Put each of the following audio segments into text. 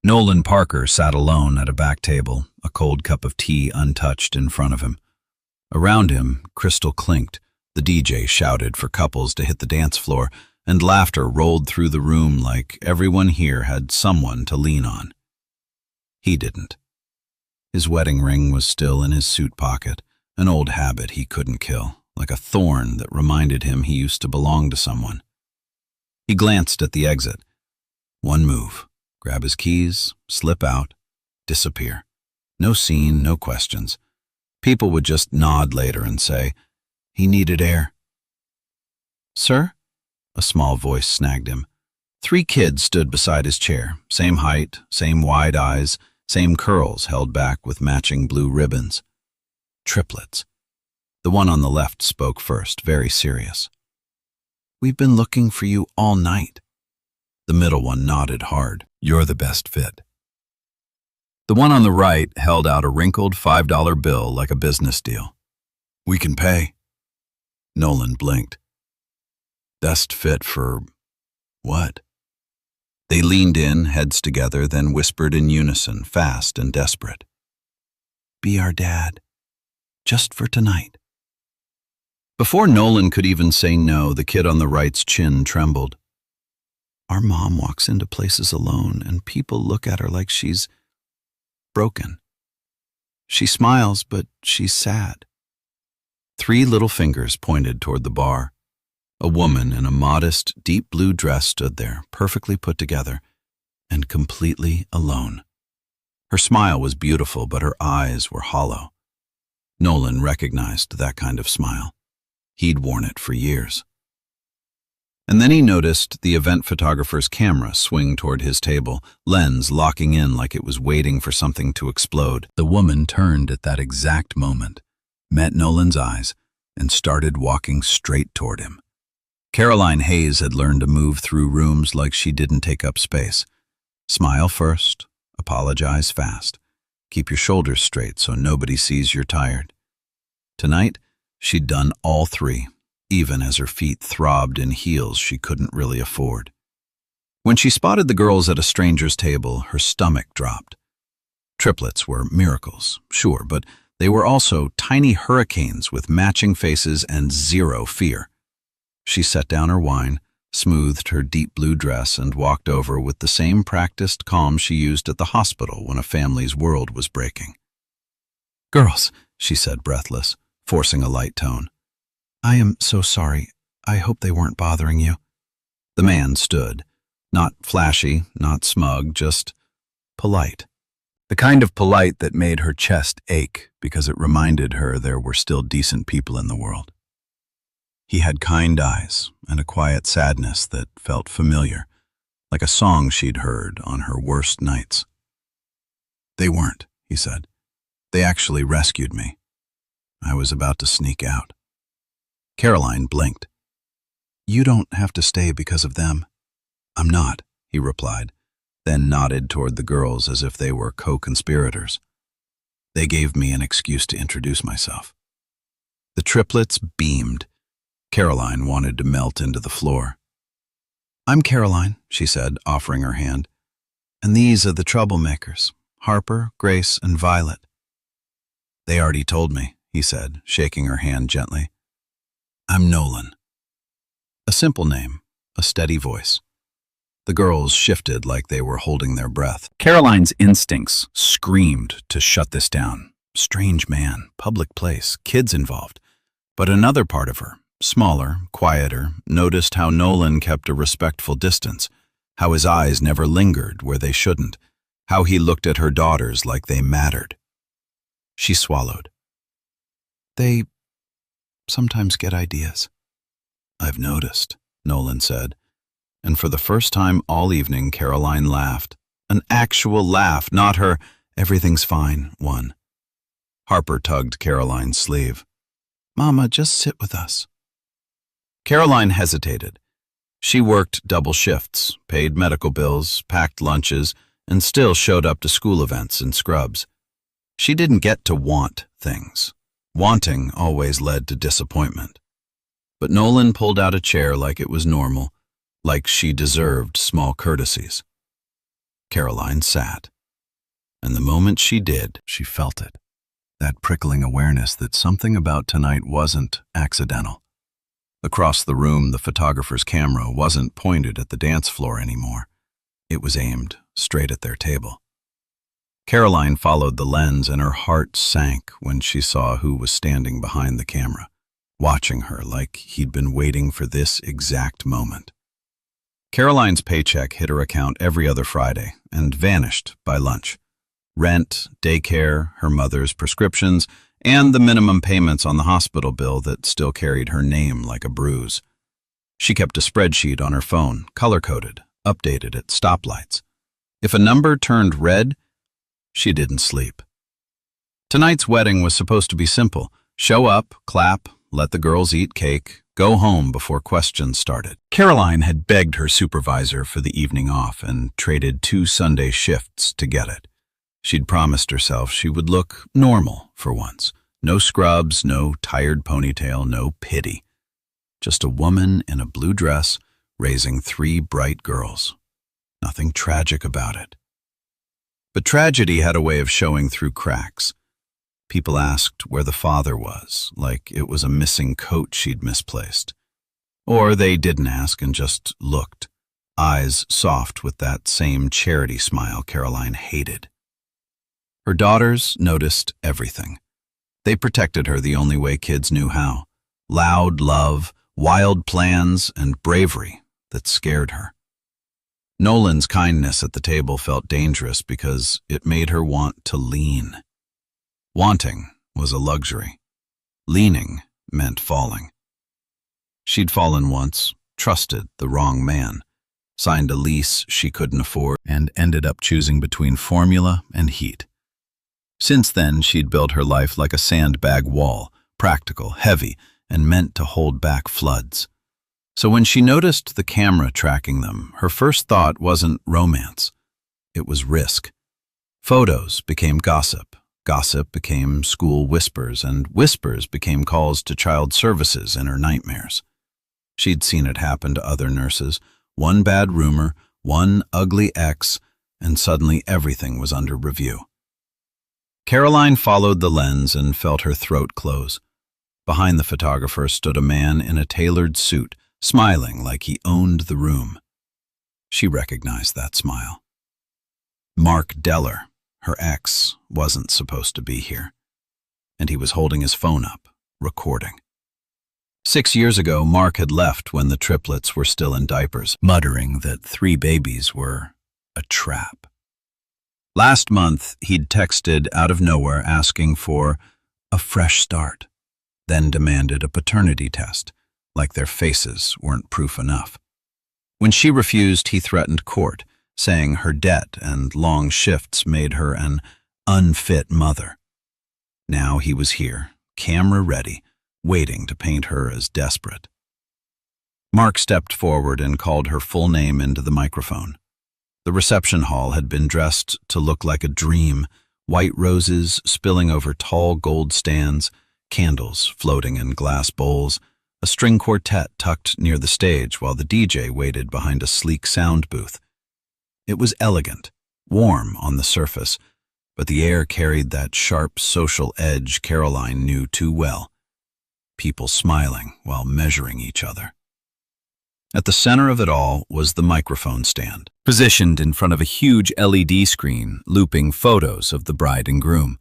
Nolan Parker sat alone at a back table, a cold cup of tea untouched in front of him. Around him, Crystal clinked, the DJ shouted for couples to hit the dance floor, and laughter rolled through the room like everyone here had someone to lean on. He didn't. His wedding ring was still in his suit pocket, an old habit he couldn't kill, like a thorn that reminded him he used to belong to someone. He glanced at the exit. One move. Grab his keys, slip out, disappear. No scene, no questions. People would just nod later and say, he needed air. "Sir?" A small voice snagged him. 3 kids stood beside his chair, same height, same wide eyes, same curls held back with matching blue ribbons. Triplets. The one on the left spoke first, very serious. "We've been looking for you all night." The middle one nodded hard. "You're the best fit." The one on the right held out a wrinkled $5 bill like a business deal. "We can pay." Nolan blinked. "Best fit for what?" They leaned in, heads together, then whispered in unison, fast and desperate. "Be our dad. Just for tonight." Before Nolan could even say no, the kid on the right's chin trembled. "Our mom walks into places alone, and people look at her like she's broken. She smiles, but she's sad." 3 little fingers pointed toward the bar. A woman in a modest, deep blue dress stood there, perfectly put together, and completely alone. Her smile was beautiful, but her eyes were hollow. Nolan recognized that kind of smile. He'd worn it for years. And then he noticed the event photographer's camera swing toward his table, lens locking in like it was waiting for something to explode. The woman turned at that exact moment, met Nolan's eyes, and started walking straight toward him. Caroline Hayes had learned to move through rooms like she didn't take up space. Smile first, apologize fast. Keep your shoulders straight so nobody sees you're tired. Tonight, she'd done all 3. Even as her feet throbbed in heels she couldn't really afford. When she spotted the girls at a stranger's table, her stomach dropped. Triplets were miracles, sure, but they were also tiny hurricanes with matching faces and 0 fear. She set down her wine, smoothed her deep blue dress, and walked over with the same practiced calm she used at the hospital when a family's world was breaking. "Girls," she said, breathless, forcing a light tone. "I am so sorry. I hope they weren't bothering you." The man stood, not flashy, not smug, just polite. The kind of polite that made her chest ache because it reminded her there were still decent people in the world. He had kind eyes and a quiet sadness that felt familiar, like a song she'd heard on her worst nights. "They weren't," he said. "They actually rescued me. I was about to sneak out." Caroline blinked. "You don't have to stay because of them." "I'm not," he replied, then nodded toward the girls as if they were co-conspirators. "They gave me an excuse to introduce myself." The triplets beamed. Caroline wanted to melt into the floor. "I'm Caroline," she said, offering her hand. "And these are the troublemakers, Harper, Grace, and Violet." "They already told me," he said, shaking her hand gently. "I'm Nolan." A simple name, a steady voice. The girls shifted like they were holding their breath. Caroline's instincts screamed to shut this down. Strange man, public place, kids involved. But another part of her, smaller, quieter, noticed how Nolan kept a respectful distance, how his eyes never lingered where they shouldn't, how he looked at her daughters like they mattered. She swallowed. "They sometimes get ideas." "I've noticed," Nolan said, and for the first time all evening Caroline laughed. An actual laugh, not her "everything's fine" one. Harper tugged Caroline's sleeve. "Mama, just sit with us." Caroline hesitated. She worked double shifts, paid medical bills, packed lunches, and still showed up to school events in scrubs. She didn't get to want things. Wanting always led to disappointment. But Nolan pulled out a chair like it was normal, like she deserved small courtesies. Caroline sat. And the moment she did, she felt it. That prickling awareness that something about tonight wasn't accidental. Across the room, the photographer's camera wasn't pointed at the dance floor anymore. It was aimed straight at their table. Caroline followed the lens and her heart sank when she saw who was standing behind the camera, watching her like he'd been waiting for this exact moment. Caroline's paycheck hit her account every other Friday and vanished by lunch. Rent, daycare, her mother's prescriptions, and the minimum payments on the hospital bill that still carried her name like a bruise. She kept a spreadsheet on her phone, color-coded, updated at stoplights. If a number turned red, she didn't sleep. Tonight's wedding was supposed to be simple. Show up, clap, let the girls eat cake, go home before questions started. Caroline had begged her supervisor for the evening off and traded 2 Sunday shifts to get it. She'd promised herself she would look normal for once. No scrubs, no tired ponytail, no pity. Just a woman in a blue dress raising 3 bright girls. Nothing tragic about it. But tragedy had a way of showing through cracks. People asked where the father was, like it was a missing coat she'd misplaced. Or they didn't ask and just looked, eyes soft with that same charity smile Caroline hated. Her daughters noticed everything. They protected her the only way kids knew how. Loud love, wild plans, and bravery that scared her. Nolan's kindness at the table felt dangerous because it made her want to lean. Wanting was a luxury. Leaning meant falling. She'd fallen once, trusted the wrong man, signed a lease she couldn't afford, and ended up choosing between formula and heat. Since then, she'd built her life like a sandbag wall, practical, heavy, and meant to hold back floods. So when she noticed the camera tracking them, her first thought wasn't romance. It was risk. Photos became gossip. Gossip became school whispers, and whispers became calls to child services in her nightmares. She'd seen it happen to other nurses. One bad rumor, one ugly ex, and suddenly everything was under review. Caroline followed the lens and felt her throat close. Behind the photographer stood a man in a tailored suit, smiling like he owned the room. She recognized that smile. Mark Deller, her ex, wasn't supposed to be here, and he was holding his phone up, recording. 6 years ago, Mark had left when the triplets were still in diapers, muttering that 3 babies were a trap. Last month, he'd texted out of nowhere asking for a fresh start, then demanded a paternity test, like their faces weren't proof enough. When she refused, he threatened court, saying her debt and long shifts made her an unfit mother. Now he was here, camera ready, waiting to paint her as desperate. Mark stepped forward and called her full name into the microphone. The reception hall had been dressed to look like a dream, white roses spilling over tall gold stands, candles floating in glass bowls, a string quartet tucked near the stage while the DJ waited behind a sleek sound booth. It was elegant, warm on the surface, but the air carried that sharp social edge Caroline knew too well. People smiling while measuring each other. At the center of it all was the microphone stand, positioned in front of a huge LED screen looping photos of the bride and groom.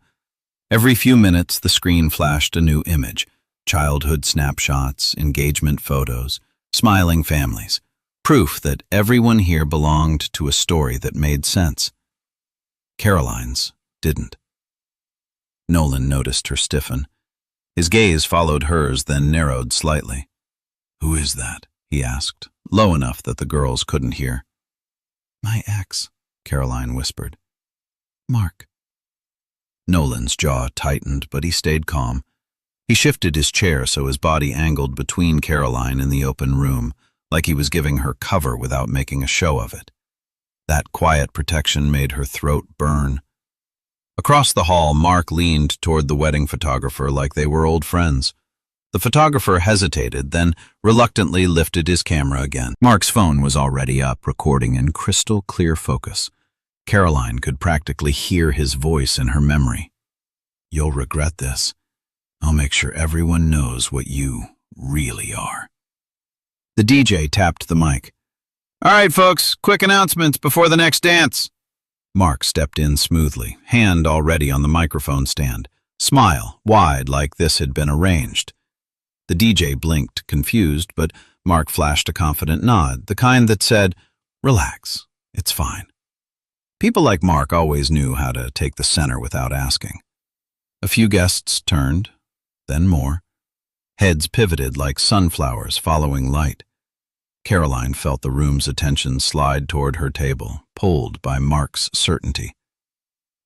Every few minutes, the screen flashed a new image, childhood snapshots, engagement photos, smiling families, proof that everyone here belonged to a story that made sense. Caroline's didn't. Nolan noticed her stiffen. His gaze followed hers, then narrowed slightly. "Who is that?" he asked, low enough that the girls couldn't hear. "My ex," Caroline whispered. "Mark." Nolan's jaw tightened, but he stayed calm. He shifted his chair so his body angled between Caroline and the open room, like he was giving her cover without making a show of it. That quiet protection made her throat burn. Across the hall, Mark leaned toward the wedding photographer like they were old friends. The photographer hesitated, then reluctantly lifted his camera again. Mark's phone was already up, recording in crystal clear focus. Caroline could practically hear his voice in her memory. "You'll regret this. I'll make sure everyone knows what you really are." The DJ tapped the mic. "All right, folks, quick announcements before the next dance." Mark stepped in smoothly, hand already on the microphone stand, smile wide like this had been arranged. The DJ blinked, confused, but Mark flashed a confident nod, the kind that said, "Relax, it's fine." People like Mark always knew how to take the center without asking. A few guests turned, then more. Heads pivoted like sunflowers following light. Caroline felt the room's attention slide toward her table, pulled by Mark's certainty.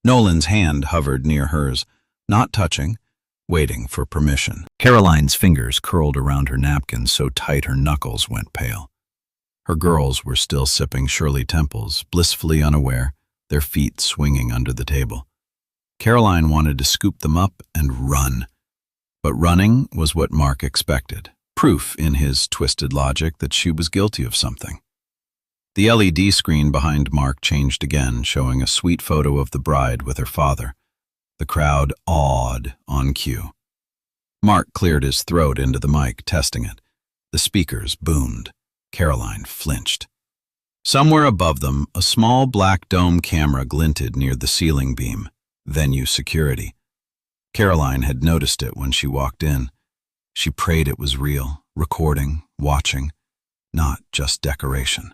Nolan's hand hovered near hers, not touching, waiting for permission. Caroline's fingers curled around her napkin so tight her knuckles went pale. Her girls were still sipping Shirley Temples, blissfully unaware, their feet swinging under the table. Caroline wanted to scoop them up and run. But running was what Mark expected, proof in his twisted logic that she was guilty of something. The LED screen behind Mark changed again, showing a sweet photo of the bride with her father. The crowd awed on cue. Mark cleared his throat into the mic, testing it. The speakers boomed. Caroline flinched. Somewhere above them, a small black dome camera glinted near the ceiling beam. Venue security. Caroline had noticed it when she walked in. She prayed it was real, recording, watching, not just decoration.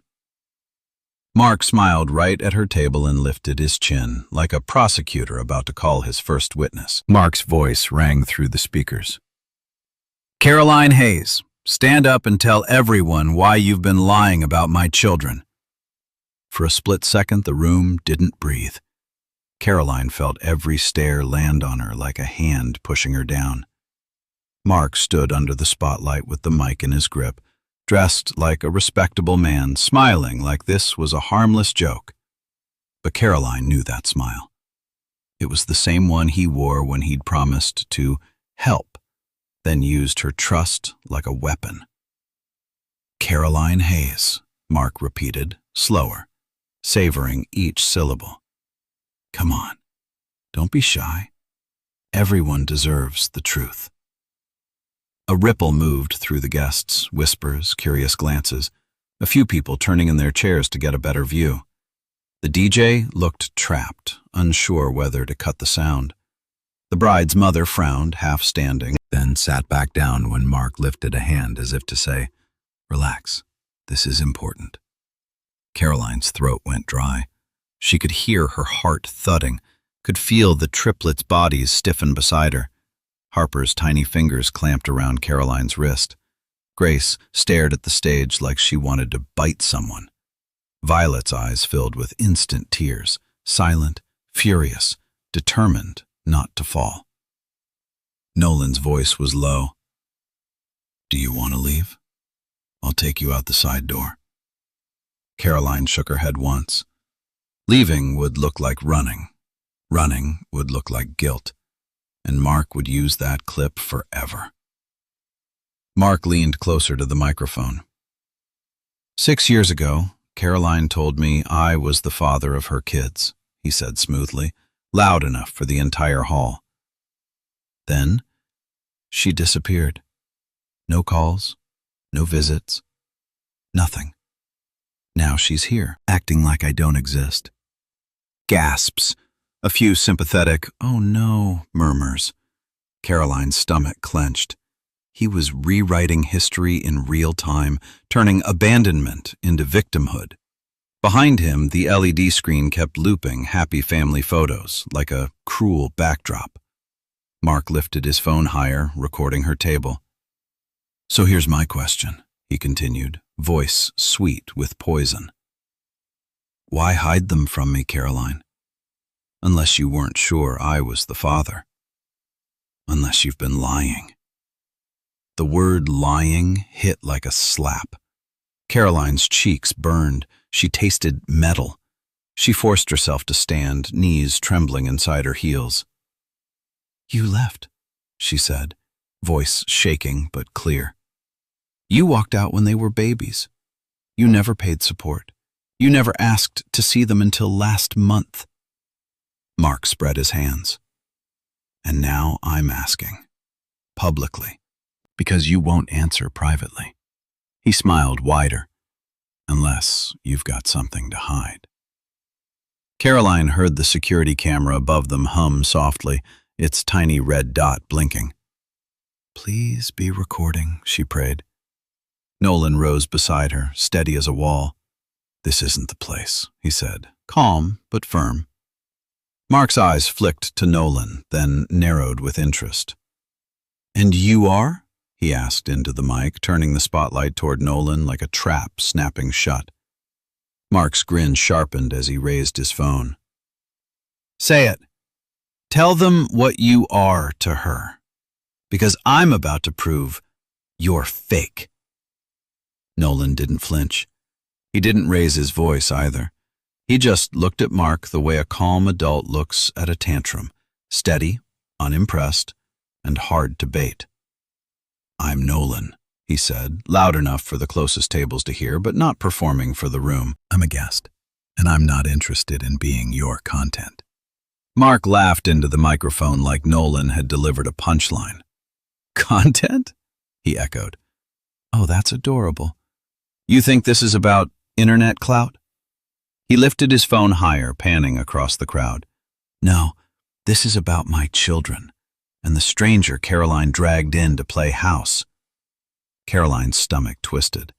Mark smiled right at her table and lifted his chin, like a prosecutor about to call his first witness. Mark's voice rang through the speakers. "Caroline Hayes, stand up and tell everyone why you've been lying about my children." For a split second, the room didn't breathe. Caroline felt every stare land on her like a hand pushing her down. Mark stood under the spotlight with the mic in his grip, dressed like a respectable man, smiling like this was a harmless joke. But Caroline knew that smile. It was the same one he wore when he'd promised to help, then used her trust like a weapon. "Caroline Hayes," Mark repeated, slower, savoring each syllable. "Come on, don't be shy. Everyone deserves the truth." A ripple moved through the guests, whispers, curious glances, a few people turning in their chairs to get a better view. The DJ looked trapped, unsure whether to cut the sound. The bride's mother frowned, half standing, then sat back down when Mark lifted a hand as if to say, "Relax, this is important." Caroline's throat went dry. She could hear her heart thudding, could feel the triplets' bodies stiffen beside her. Harper's tiny fingers clamped around Caroline's wrist. Grace stared at the stage like she wanted to bite someone. Violet's eyes filled with instant tears, silent, furious, determined not to fall. Nolan's voice was low. "Do you want to leave? I'll take you out the side door." Caroline shook her head once. Leaving would look like running. Running would look like guilt. And Mark would use that clip forever. Mark leaned closer to the microphone. 6 years ago, Caroline told me I was the father of her kids, he said smoothly, loud enough for the entire hall. Then, she disappeared. No calls, no visits, nothing. Now she's here, acting like I don't exist. Gasps. A few sympathetic, "Oh no," murmurs. Caroline's stomach clenched. He was rewriting history in real time, turning abandonment into victimhood. Behind him, the LED screen kept looping happy family photos, like a cruel backdrop. Mark lifted his phone higher, recording her table. "So here's my question," he continued, voice sweet with poison. "Why hide them from me, Caroline? Unless you weren't sure I was the father. Unless you've been lying." The word lying hit like a slap. Caroline's cheeks burned. She tasted metal. She forced herself to stand, knees trembling inside her heels. "You left," she said, voice shaking but clear. "You walked out when they were babies. You never paid support. You never asked to see them until last month. Mark spread his hands. And now I'm asking, publicly, because you won't answer privately. He smiled wider. Unless you've got something to hide. Caroline heard the security camera above them hum softly, its tiny red dot blinking. Please be recording, she prayed. Nolan rose beside her, steady as a wall. This isn't the place, he said, calm but firm. Mark's eyes flicked to Nolan, then narrowed with interest. And you are? He asked into the mic, turning the spotlight toward Nolan like a trap snapping shut. Mark's grin sharpened as he raised his phone. Say it. Tell them what you are to her. Because I'm about to prove you're fake. Nolan didn't flinch. He didn't raise his voice either. He just looked at Mark the way a calm adult looks at a tantrum, steady, unimpressed, and hard to bait. I'm Nolan, he said, loud enough for the closest tables to hear, but not performing for the room. I'm a guest, and I'm not interested in being your content. Mark laughed into the microphone like Nolan had delivered a punchline. Content? He echoed. Oh, that's adorable. You think this is about internet clout? He lifted his phone higher, panning across the crowd. No, this is about my children, and the stranger Caroline dragged in to play house. Caroline's stomach twisted.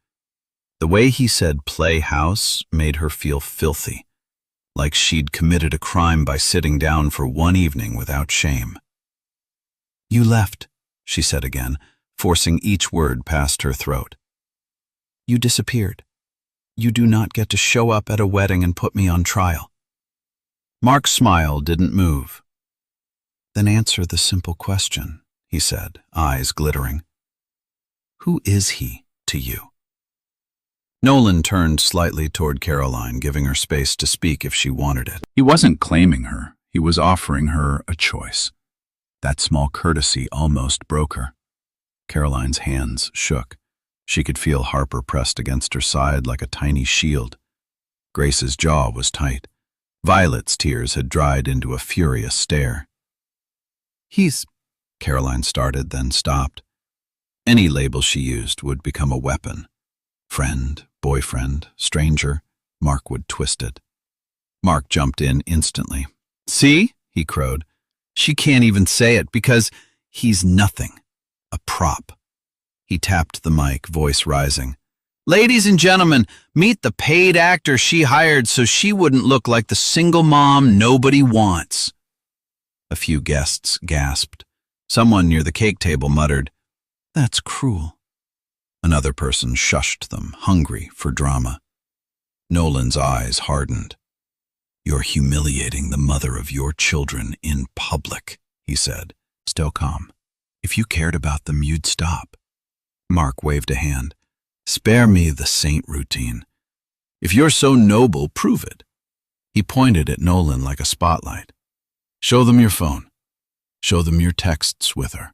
The way he said play house made her feel filthy, like she'd committed a crime by sitting down for one evening without shame. You left, she said again, forcing each word past her throat. You disappeared. You do not get to show up at a wedding and put me on trial. Mark's smile didn't move. Then answer the simple question, he said, eyes glittering. Who is he to you? Nolan turned slightly toward Caroline, giving her space to speak if she wanted it. He wasn't claiming her. He was offering her a choice. That small courtesy almost broke her. Caroline's hands shook. She could feel Harper pressed against her side like a tiny shield. Grace's jaw was tight. Violet's tears had dried into a furious stare. Caroline started, then stopped. Any label she used would become a weapon. Friend, boyfriend, stranger, Mark would twist it. Mark jumped in instantly. See, he crowed. She can't even say it because he's nothing. A prop. He tapped the mic, voice rising. Ladies and gentlemen, meet the paid actor she hired so she wouldn't look like the single mom nobody wants. A few guests gasped. Someone near the cake table muttered, That's cruel. Another person shushed them, hungry for drama. Nolan's eyes hardened. You're humiliating the mother of your children in public, he said, still calm. If you cared about them, you'd stop. Mark waved a hand. Spare me the saint routine. If you're so noble, prove it. He pointed at Nolan like a spotlight. Show them your phone. Show them your texts with her.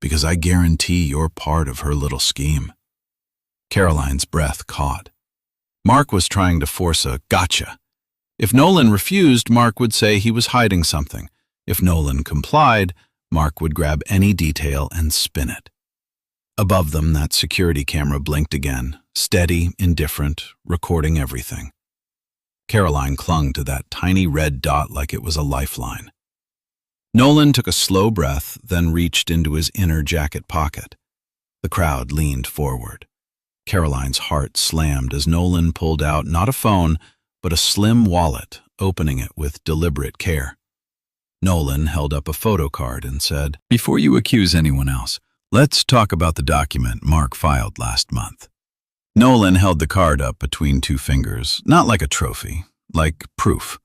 Because I guarantee you're part of her little scheme. Caroline's breath caught. Mark was trying to force a gotcha. If Nolan refused, Mark would say he was hiding something. If Nolan complied, Mark would grab any detail and spin it. Above them, that security camera blinked again, steady, indifferent, recording everything. Caroline clung to that tiny red dot like it was a lifeline. Nolan took a slow breath, then reached into his inner jacket pocket. The crowd leaned forward. Caroline's heart slammed as Nolan pulled out not a phone, but a slim wallet, opening it with deliberate care. Nolan held up a photo card and said, Before you accuse anyone else, let's talk about the document Mark filed last month. Nolan held the card up between two fingers, not like a trophy, like proof.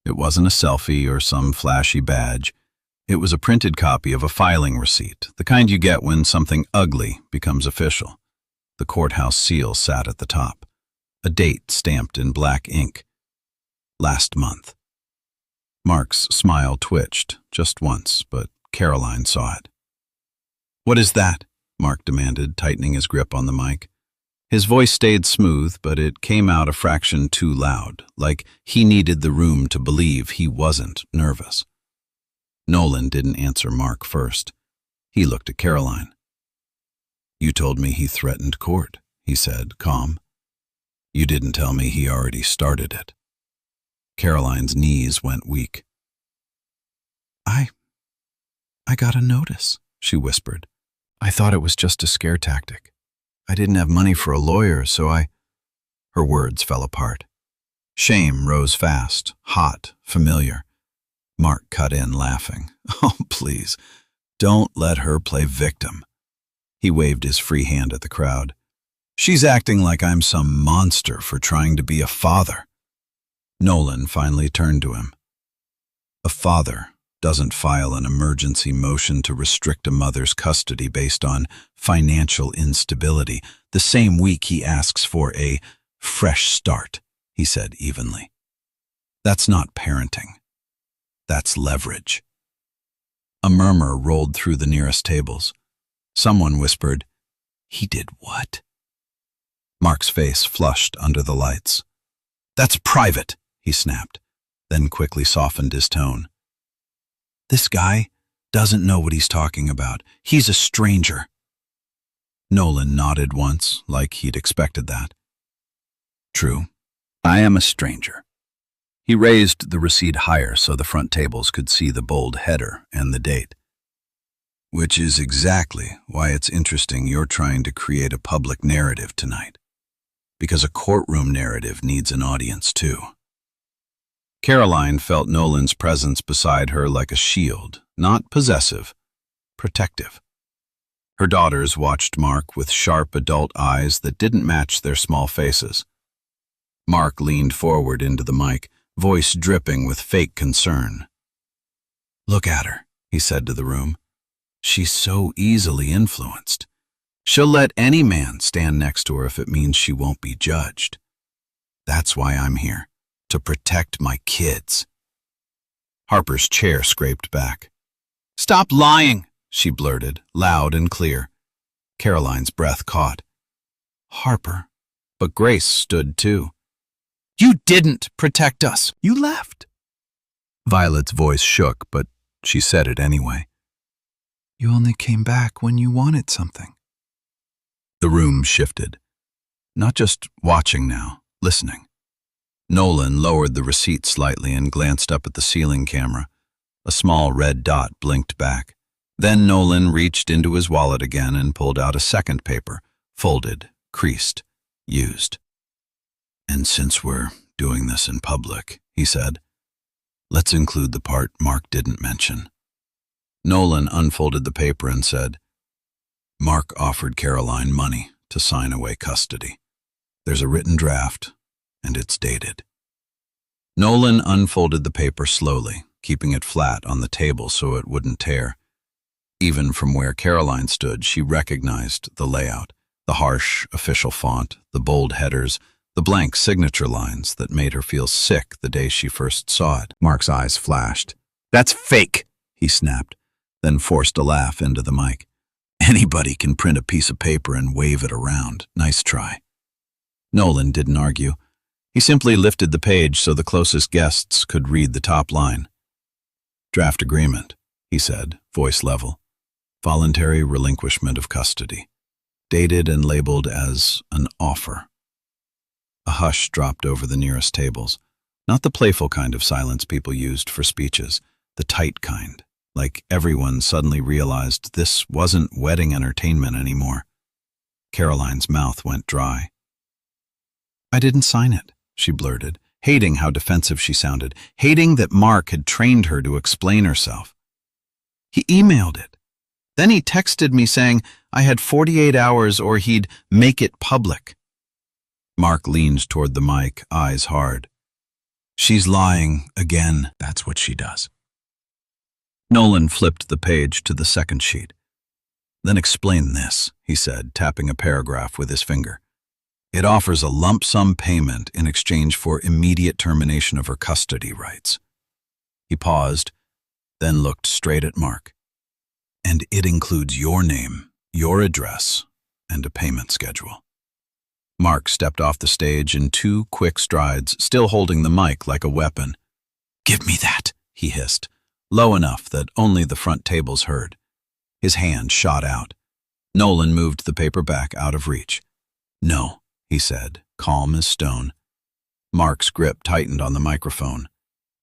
It wasn't a selfie or some flashy badge. It was a printed copy of a filing receipt, the kind you get when something ugly becomes official. The courthouse seal sat at the top, a date stamped in black ink. Last month. Mark's smile twitched, just once, but Caroline saw it. What is that? Mark demanded, tightening his grip on the mic. His voice stayed smooth, but it came out a fraction too loud, like he needed the room to believe he wasn't nervous. Nolan didn't answer Mark first. He looked at Caroline. "You told me he threatened court," he said, calm. "You didn't tell me he already started it." Caroline's knees went weak. I got a notice," she whispered. "I thought it was just a scare tactic. I didn't have money for a lawyer, so Her words fell apart. Shame rose fast, hot, familiar. Mark cut in, laughing. "Oh, please, don't let her play victim." He waved his free hand at the crowd. "She's acting like I'm some monster for trying to be a father." Nolan finally turned to him. "A father doesn't file an emergency motion to restrict a mother's custody based on financial instability the same week he asks for a fresh start," he said evenly. "That's not parenting. That's leverage." A murmur rolled through the nearest tables. Someone whispered, "He did what?" Mark's face flushed under the lights. "That's private," he snapped, then quickly softened his tone. "This guy doesn't know what he's talking about. He's a stranger." Nolan nodded once, like he'd expected that. "True, I am a stranger." He raised the receipt higher so the front tables could see the bold header and the date. "Which is exactly why it's interesting you're trying to create a public narrative tonight. Because a courtroom narrative needs an audience too." Caroline felt Nolan's presence beside her like a shield, not possessive, protective. Her daughters watched Mark with sharp adult eyes that didn't match their small faces. Mark leaned forward into the mic, voice dripping with fake concern. "Look at her," he said to the room. "She's so easily influenced. She'll let any man stand next to her if it means she won't be judged. That's why I'm here. To protect my kids." Harper's chair scraped back. "Stop lying," she blurted, loud and clear. Caroline's breath caught. "Harper," but Grace stood too. "You didn't protect us. You left." Violet's voice shook, but she said it anyway. "You only came back when you wanted something." The room shifted. Not just watching now, listening. Nolan lowered the receipt slightly and glanced up at the ceiling camera. A small red dot blinked back. Then Nolan reached into his wallet again and pulled out a second paper, folded, creased, used. "And since we're doing this in public," he said, "let's include the part Mark didn't mention." Nolan unfolded the paper and said, "Mark offered Caroline money to sign away custody. There's a written draft, and it's dated." Nolan unfolded the paper slowly, keeping it flat on the table so it wouldn't tear. Even from where Caroline stood, she recognized the layout, the harsh official font, the bold headers, the blank signature lines that made her feel sick the day she first saw it. Mark's eyes flashed. "That's fake," he snapped, then forced a laugh into the mic. "Anybody can print a piece of paper and wave it around. Nice try." Nolan didn't argue. He simply lifted the page so the closest guests could read the top line. "Draft agreement," he said, voice level. "Voluntary relinquishment of custody. Dated and labeled as an offer." A hush dropped over the nearest tables. Not the playful kind of silence people used for speeches, the tight kind, like everyone suddenly realized this wasn't wedding entertainment anymore. Caroline's mouth went dry. "I didn't sign it," she blurted, hating how defensive she sounded, hating that Mark had trained her to explain herself. "He emailed it. Then he texted me saying I had 48 hours or he'd make it public." Mark leaned toward the mic, eyes hard. "She's lying again. That's what she does." Nolan flipped the page to the second sheet. "Then explain this," he said, tapping a paragraph with his finger. "It offers a lump sum payment in exchange for immediate termination of her custody rights." He paused, then looked straight at Mark. "And it includes your name, your address, and a payment schedule." Mark stepped off the stage in 2 quick strides, still holding the mic like a weapon. "Give me that," he hissed, low enough that only the front tables heard. His hand shot out. Nolan moved the paper back out of reach. "No," he said, calm as stone. Mark's grip tightened on the microphone.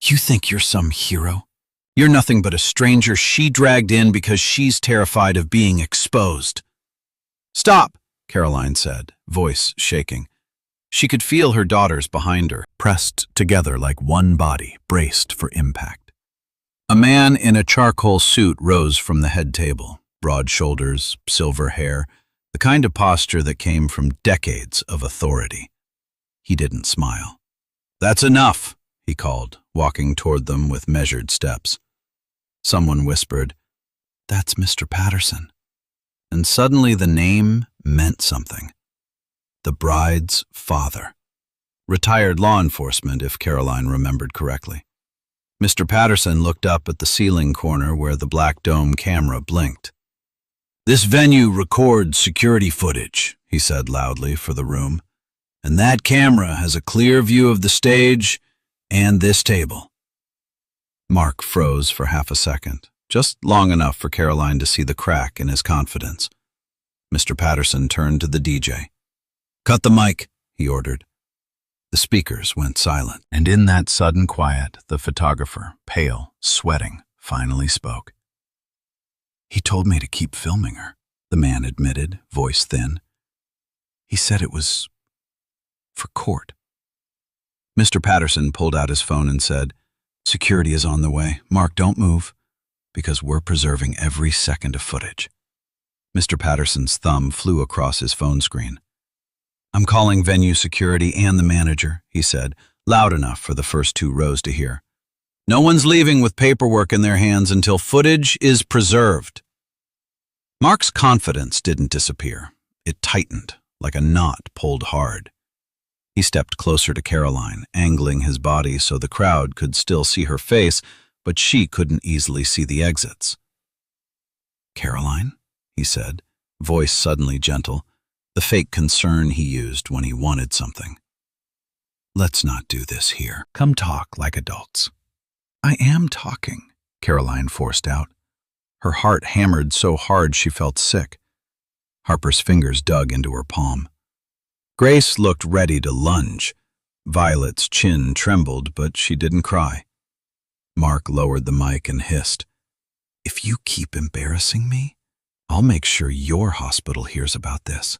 "You think you're some hero? You're nothing but a stranger she dragged in because she's terrified of being exposed." "Stop," Caroline said, voice shaking. She could feel her daughters behind her, pressed together like one body, braced for impact. A man in a charcoal suit rose from the head table, broad shoulders, silver hair, the kind of posture that came from decades of authority. He didn't smile. "That's enough," he called, walking toward them with measured steps. Someone whispered, "That's Mr. Patterson." And suddenly the name meant something. The bride's father. Retired law enforcement, if Caroline remembered correctly. Mr. Patterson looked up at the ceiling corner where the black dome camera blinked. "This venue records security footage," he said loudly for the room, "and that camera has a clear view of the stage and this table." Mark froze for half a second, just long enough for Caroline to see the crack in his confidence. Mr. Patterson turned to the DJ. "Cut the mic," he ordered. The speakers went silent, and in that sudden quiet, the photographer, pale, sweating, finally spoke. "He told me to keep filming her," the man admitted, voice thin. "He said it was for court." Mr. Patterson pulled out his phone and said, "Security is on the way. Mark, don't move, because we're preserving every second of footage." Mr. Patterson's thumb flew across his phone screen. "I'm calling venue security and the manager," he said, loud enough for the first 2 rows to hear. "No one's leaving with paperwork in their hands until footage is preserved." Mark's confidence didn't disappear. It tightened, like a knot pulled hard. He stepped closer to Caroline, angling his body so the crowd could still see her face, but she couldn't easily see the exits. "Caroline?" he said, voice suddenly gentle, the fake concern he used when he wanted something. "Let's not do this here. Come talk like adults." "I am talking," Caroline forced out. Her heart hammered so hard she felt sick. Harper's fingers dug into her palm. Grace looked ready to lunge. Violet's chin trembled, but she didn't cry. Mark lowered the mic and hissed, "If you keep embarrassing me, I'll make sure your hospital hears about this.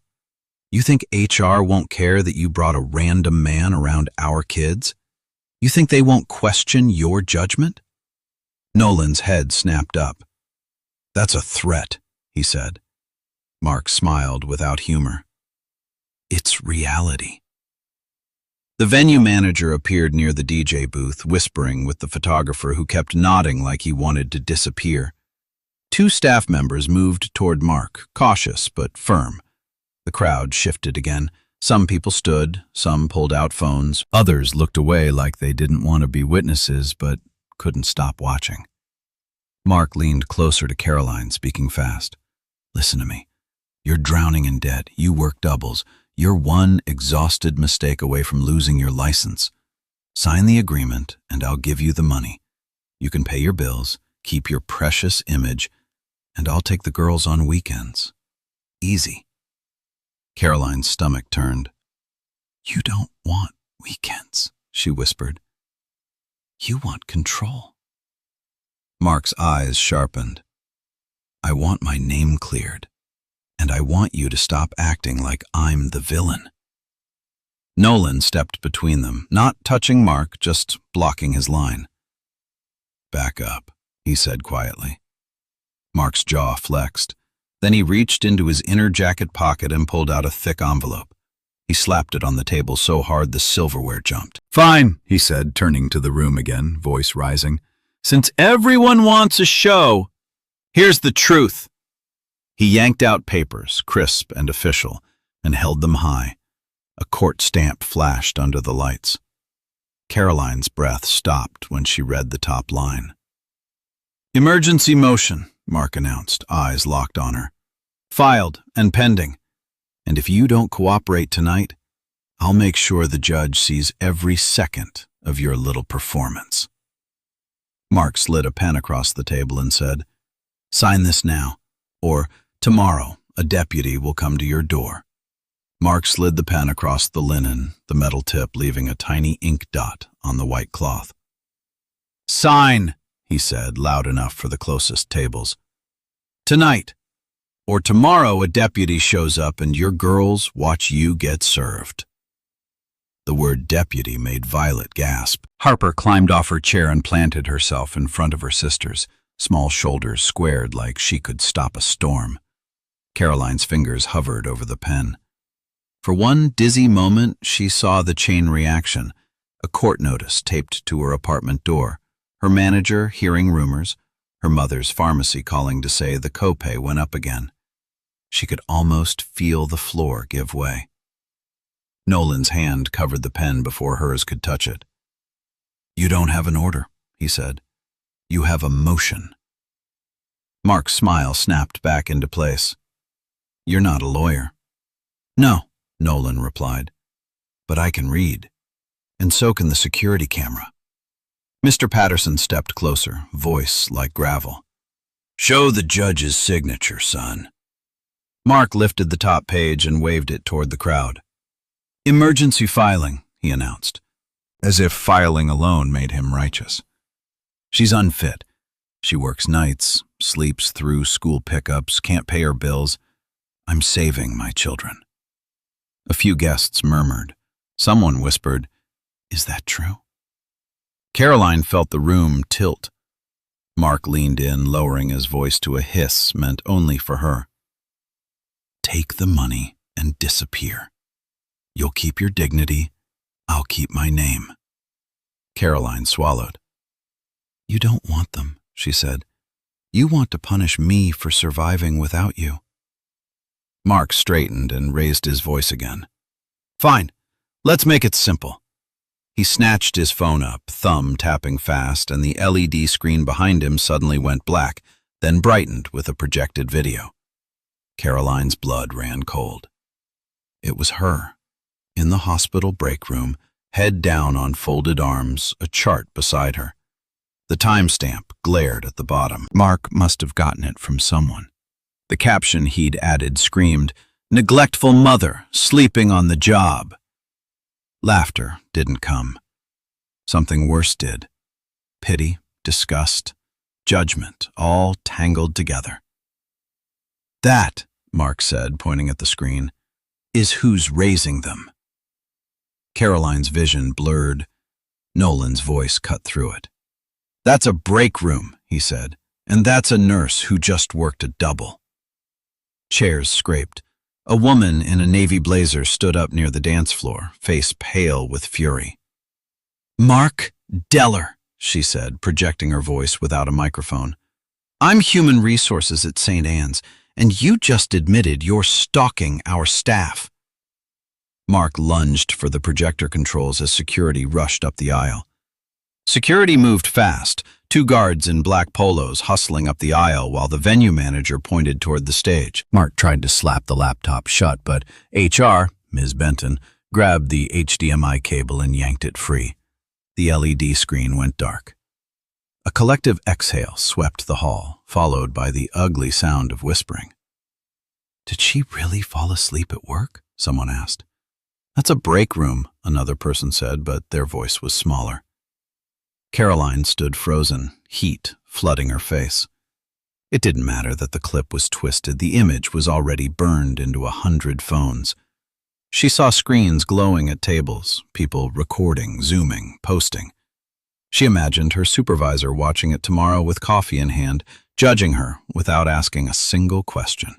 You think HR won't care that you brought a random man around our kids? You think they won't question your judgment?" Nolan's head snapped up. "That's a threat," he said. Mark smiled without humor. "It's reality." The venue manager appeared near the DJ booth, whispering with the photographer who kept nodding like he wanted to disappear. 2 staff members moved toward Mark, cautious but firm. The crowd shifted again. Some people stood, some pulled out phones. Others looked away like they didn't want to be witnesses but couldn't stop watching. Mark leaned closer to Caroline, speaking fast. "Listen to me. You're drowning in debt. You work doubles. You're one exhausted mistake away from losing your license. Sign the agreement and I'll give you the money. You can pay your bills, keep your precious image, and I'll take the girls on weekends. Easy." Caroline's stomach turned. "You don't want weekends," she whispered. "You want control." Mark's eyes sharpened. "I want my name cleared, and I want you to stop acting like I'm the villain." Nolan stepped between them, not touching Mark, just blocking his line. "Back up," he said quietly. Mark's jaw flexed. Then he reached into his inner jacket pocket and pulled out a thick envelope. He slapped it on the table so hard the silverware jumped. "Fine," he said, turning to the room again, voice rising. "Since everyone wants a show, here's the truth." He yanked out papers, crisp and official, and held them high. A court stamp flashed under the lights. Caroline's breath stopped when she read the top line. "Emergency motion," Mark announced, eyes locked on her. "Filed and pending. And if you don't cooperate tonight, I'll make sure the judge sees every second of your little performance." Mark slid a pen across the table and said, "Sign this now, or tomorrow a deputy will come to your door." Mark slid the pen across the linen, the metal tip leaving a tiny ink dot on the white cloth. "Sign," he said, loud enough for the closest tables. "Tonight, or tomorrow a deputy shows up and your girls watch you get served." The word deputy made Violet gasp. Harper climbed off her chair and planted herself in front of her sisters, small shoulders squared like she could stop a storm. Caroline's fingers hovered over the pen. For one dizzy moment, she saw the chain reaction, a court notice taped to her apartment door, her manager hearing rumors, her mother's pharmacy calling to say the copay went up again. She could almost feel the floor give way. Nolan's hand covered the pen before hers could touch it. "You don't have an order," he said. "You have a motion." Mark's smile snapped back into place. "You're not a lawyer." "No," Nolan replied. "But I can read. And so can the security camera." Mr. Patterson stepped closer, voice like gravel. "Show the judge's signature, son." Mark lifted the top page and waved it toward the crowd. "Emergency filing," he announced, as if filing alone made him righteous. "She's unfit. She works nights, sleeps through school pickups, can't pay her bills. I'm saving my children." A few guests murmured. Someone whispered, "Is that true?" Caroline felt the room tilt. Mark leaned in, lowering his voice to a hiss meant only for her. "Take the money and disappear. You'll keep your dignity. I'll keep my name." Caroline swallowed. "You don't want them," she said. "You want to punish me for surviving without you." Mark straightened and raised his voice again. "Fine, let's make it simple." He snatched his phone up, thumb tapping fast, and the LED screen behind him suddenly went black, then brightened with a projected video. Caroline's blood ran cold. It was her, in the hospital break room, head down on folded arms, a chart beside her. The timestamp glared at the bottom. Mark must have gotten it from someone. The caption he'd added screamed, "Neglectful mother, sleeping on the job." Laughter didn't come. Something worse did. Pity, disgust, judgment, all tangled together. "That," Mark said, pointing at the screen, "is who's raising them." Caroline's vision blurred. Nolan's voice cut through it. "That's a break room," he said, "and that's a nurse who just worked a double." Chairs scraped. A woman in a navy blazer stood up near the dance floor, face pale with fury. "Mark Deller," she said, projecting her voice without a microphone. "I'm human resources at St. Anne's, and you just admitted you're stalking our staff." Mark lunged for the projector controls as security rushed up the aisle. Security moved fast, 2 guards in black polos hustling up the aisle while the venue manager pointed toward the stage. Mark tried to slap the laptop shut, but HR, Ms. Benton, grabbed the HDMI cable and yanked it free. The LED screen went dark. A collective exhale swept the hall, followed by the ugly sound of whispering. "Did she really fall asleep at work?" someone asked. "That's a break room," another person said, but their voice was smaller. Caroline stood frozen, heat flooding her face. It didn't matter that the clip was twisted. The image was already burned into 100 phones. She saw screens glowing at tables, people recording, zooming, posting. She imagined her supervisor watching it tomorrow with coffee in hand, judging her without asking a single question.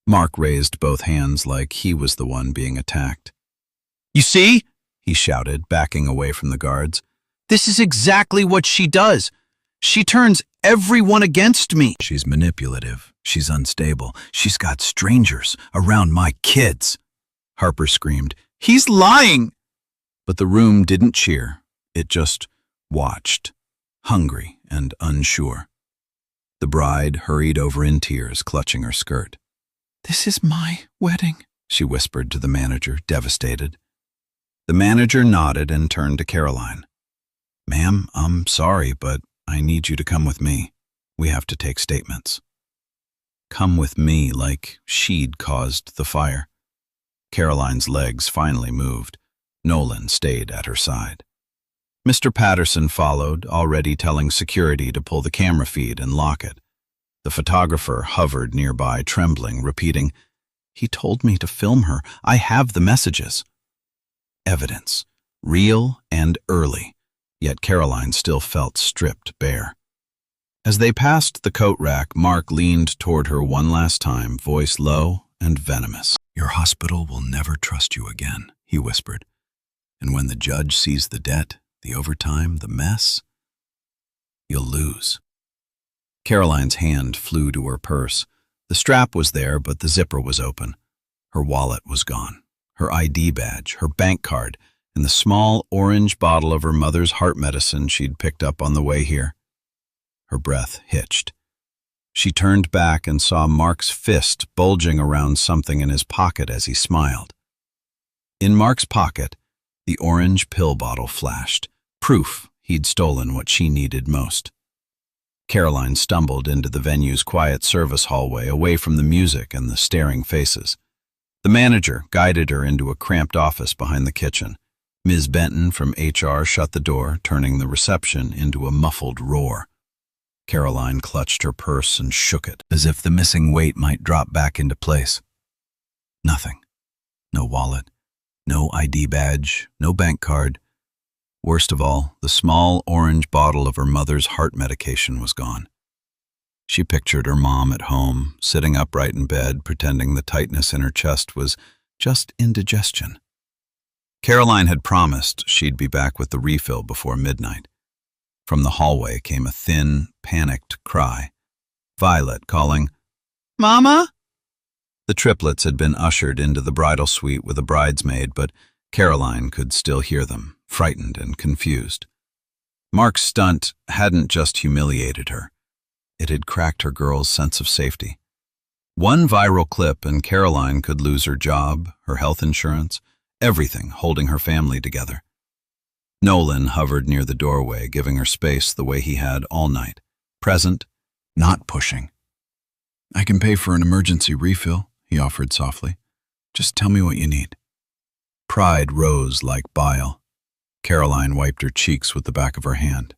Mark raised both hands like he was the one being attacked. "You see?" he shouted, backing away from the guards. "This is exactly what she does. She turns everyone against me." "She's manipulative. She's unstable. She's got strangers around my kids." Harper screamed, "He's lying!" But the room didn't cheer. It just watched, hungry and unsure. The bride hurried over in tears, clutching her skirt. "This is my wedding," she whispered to the manager, devastated. The manager nodded and turned to Caroline. "Ma'am, I'm sorry, but I need you to come with me. We have to take statements." Come with me, like she'd caused the fire. Caroline's legs finally moved. Nolan stayed at her side. Mr. Patterson followed, already telling security to pull the camera feed and lock it. The photographer hovered nearby, trembling, repeating, "He told me to film her. I have the messages." Evidence, real and early, yet Caroline still felt stripped bare. As they passed the coat rack, Mark leaned toward her one last time, voice low and venomous. "Your hospital will never trust you again," he whispered. "And when the judge sees the debt, the overtime, the mess, you'll lose." Caroline's hand flew to her purse. The strap was there, but the zipper was open. Her wallet was gone. Her ID badge, her bank card, and the small orange bottle of her mother's heart medicine she'd picked up on the way here. Her breath hitched. She turned back and saw Mark's fist bulging around something in his pocket as he smiled. In Mark's pocket, the orange pill bottle flashed, proof he'd stolen what she needed most. Caroline stumbled into the venue's quiet service hallway, away from the music and the staring faces. The manager guided her into a cramped office behind the kitchen. Ms. Benton from HR shut the door, turning the reception into a muffled roar. Caroline clutched her purse and shook it, as if the missing weight might drop back into place. Nothing. No wallet, no ID badge, no bank card. Worst of all, the small orange bottle of her mother's heart medication was gone. She pictured her mom at home, sitting upright in bed, pretending the tightness in her chest was just indigestion. Caroline had promised she'd be back with the refill before midnight. From the hallway came a thin, panicked cry. Violet calling, "Mama?" The triplets had been ushered into the bridal suite with a bridesmaid, but Caroline could still hear them, frightened and confused. Mark's stunt hadn't just humiliated her. It had cracked her girl's sense of safety. One viral clip and Caroline could lose her job, her health insurance, everything holding her family together. Nolan hovered near the doorway, giving her space the way he had all night. Present, not pushing. "I can pay for an emergency refill," he offered softly. "Just tell me what you need." Pride rose like bile. Caroline wiped her cheeks with the back of her hand.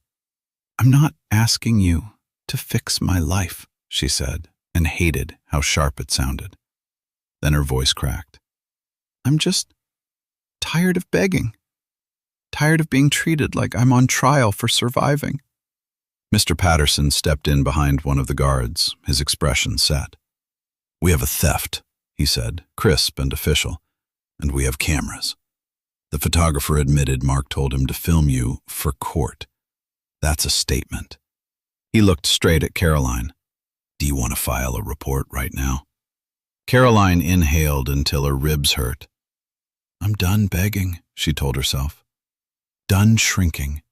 "I'm not asking you to fix my life," she said, and hated how sharp it sounded. Then her voice cracked. "I'm just tired of begging. Tired of being treated like I'm on trial for surviving." Mr. Patterson stepped in behind one of the guards, his expression set. "We have a theft," he said, crisp and official, "and we have cameras. The photographer admitted Mark told him to film you for court. That's a statement." He looked straight at Caroline. "Do you want to file a report right now?" Caroline inhaled until her ribs hurt. "I'm done begging," she told herself. "Done shrinking."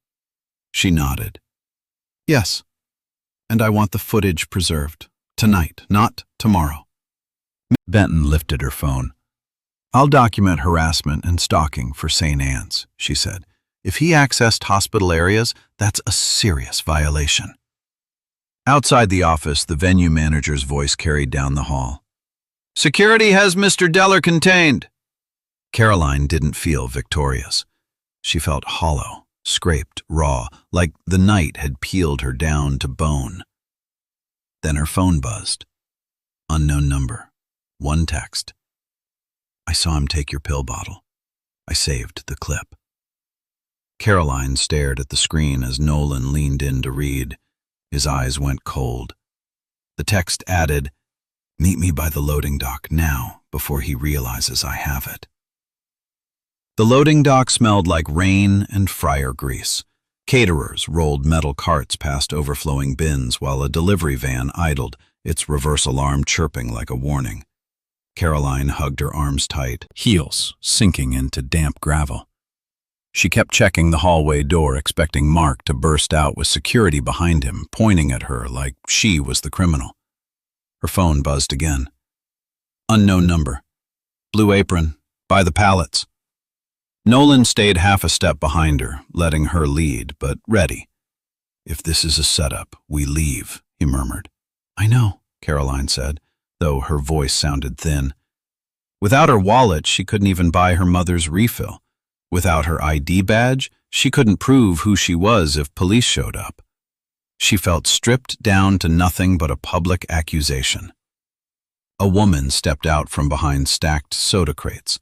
She nodded. "Yes, and I want the footage preserved. Tonight, not tomorrow." Benton lifted her phone. "I'll document harassment and stalking for St. Anne's," she said. "If he accessed hospital areas, that's a serious violation." Outside the office, the venue manager's voice carried down the hall. "Security has Mr. Deller contained." Caroline didn't feel victorious. She felt hollow, scraped, raw, like the night had peeled her down to bone. Then her phone buzzed. Unknown number. One text. "I saw him take your pill bottle. I saved the clip." Caroline stared at the screen as Nolan leaned in to read. His eyes went cold. The text added, "Meet me by the loading dock now, before he realizes I have it." The loading dock smelled like rain and fryer grease. Caterers rolled metal carts past overflowing bins while a delivery van idled, its reverse alarm chirping like a warning. Caroline hugged her arms tight, heels sinking into damp gravel. She kept checking the hallway door, expecting Mark to burst out with security behind him, pointing at her like she was the criminal. Her phone buzzed again. Unknown number. Blue Apron. By the pallets. Nolan stayed half a step behind her, letting her lead, but ready. "If this is a setup, we leave," he murmured. "I know," Caroline said, though her voice sounded thin. Without her wallet, she couldn't even buy her mother's refill. Without her ID badge, she couldn't prove who she was if police showed up. She felt stripped down to nothing but a public accusation. A woman stepped out from behind stacked soda crates.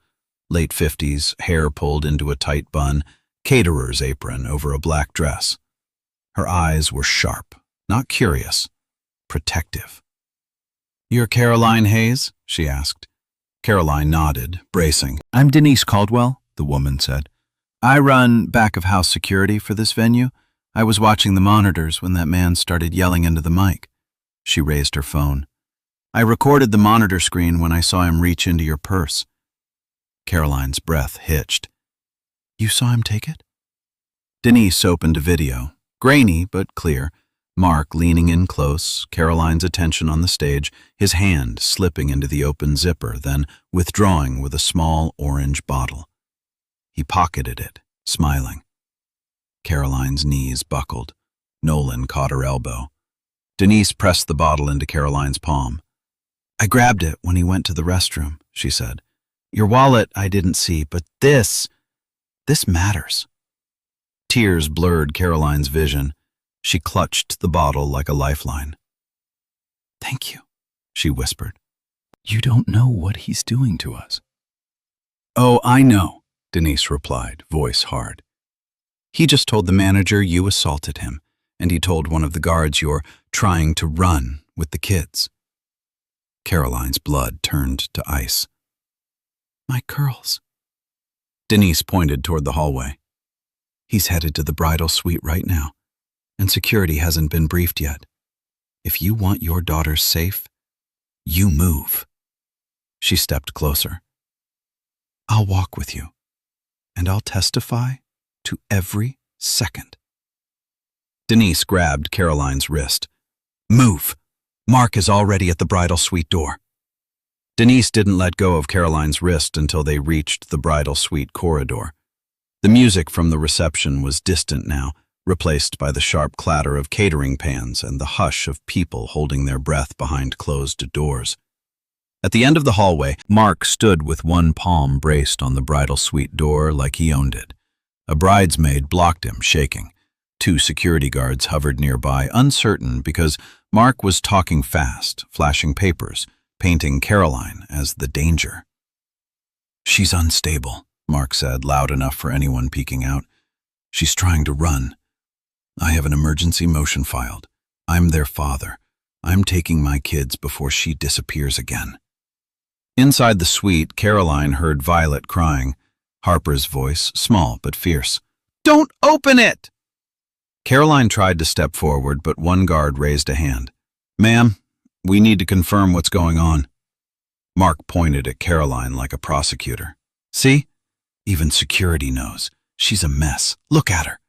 Late 50s, hair pulled into a tight bun, caterer's apron over a black dress. Her eyes were sharp, not curious, protective. "You're Caroline Hayes?" she asked. Caroline nodded, bracing. "I'm Denise Caldwell," the woman said. "I run back-of-house security for this venue. I was watching the monitors when that man started yelling into the mic." She raised her phone. "I recorded the monitor screen when I saw him reach into your purse." Caroline's breath hitched. "You saw him take it?" Denise opened a video, grainy but clear. Mark leaning in close, Caroline's attention on the stage, his hand slipping into the open zipper, then withdrawing with a small orange bottle. He pocketed it, smiling. Caroline's knees buckled. Nolan caught her elbow. Denise pressed the bottle into Caroline's palm. "I grabbed it when he went to the restroom," she said. "Your wallet I didn't see, but this matters." Tears blurred Caroline's vision. She clutched the bottle like a lifeline. "Thank you," she whispered. "You don't know what he's doing to us." "Oh, I know," Denise replied, voice hard. "He just told the manager you assaulted him, and he told one of the guards you're trying to run with the kids." Caroline's blood turned to ice. "My curls." Denise pointed toward the hallway. "He's headed to the bridal suite right now, and security hasn't been briefed yet. If you want your daughter safe, you move." She stepped closer. "I'll walk with you, and I'll testify to every second." Denise grabbed Caroline's wrist. "Move! Mark is already at the bridal suite door." Denise didn't let go of Caroline's wrist until they reached the bridal suite corridor. The music from the reception was distant now, replaced by the sharp clatter of catering pans and the hush of people holding their breath behind closed doors. At the end of the hallway, Mark stood with one palm braced on the bridal suite door like he owned it. A bridesmaid blocked him, shaking. Two security guards hovered nearby, uncertain because Mark was talking fast, flashing papers, painting Caroline as the danger. "She's unstable," Mark said, loud enough for anyone peeking out. "She's trying to run. I have an emergency motion filed. I'm their father. I'm taking my kids before she disappears again." Inside the suite, Caroline heard Violet crying. Harper's voice, small but fierce. "Don't open it!" Caroline tried to step forward, but one guard raised a hand. "Ma'am, we need to confirm what's going on." Mark pointed at Caroline like a prosecutor. "See? Even security knows. She's a mess. Look at her.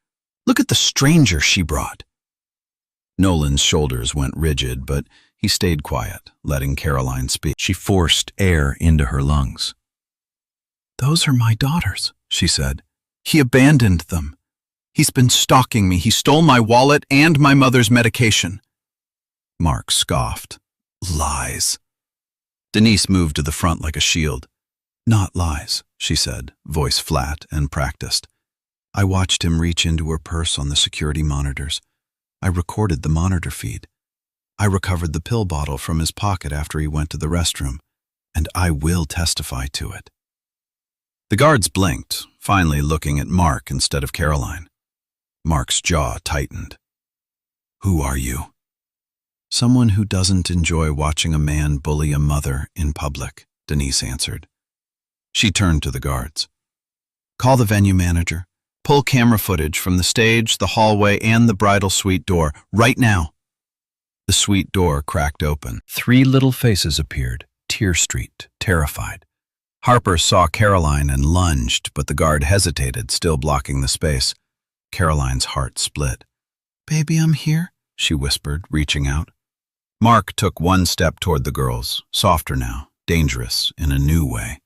Look at the stranger she brought." Nolan's shoulders went rigid, but he stayed quiet, letting Caroline speak. She forced air into her lungs. "Those are my daughters," she said. "He abandoned them. He's been stalking me. He stole my wallet and my mother's medication." Mark scoffed. "Lies." Denise moved to the front like a shield. "Not lies," she said, voice flat and practiced. "I watched him reach into her purse on the security monitors. I recorded the monitor feed. I recovered the pill bottle from his pocket after he went to the restroom, and I will testify to it." The guards blinked, finally looking at Mark instead of Caroline. Mark's jaw tightened. "Who are you?" "Someone who doesn't enjoy watching a man bully a mother in public," Denise answered. She turned to the guards. "Call the venue manager. Pull camera footage from the stage, the hallway, and the bridal suite door, right now." The suite door cracked open. 3 little faces appeared, tear-streaked, terrified. Harper saw Caroline and lunged, but the guard hesitated, still blocking the space. Caroline's heart split. "Baby, I'm here," she whispered, reaching out. Mark took one step toward the girls, softer now, dangerous in a new way.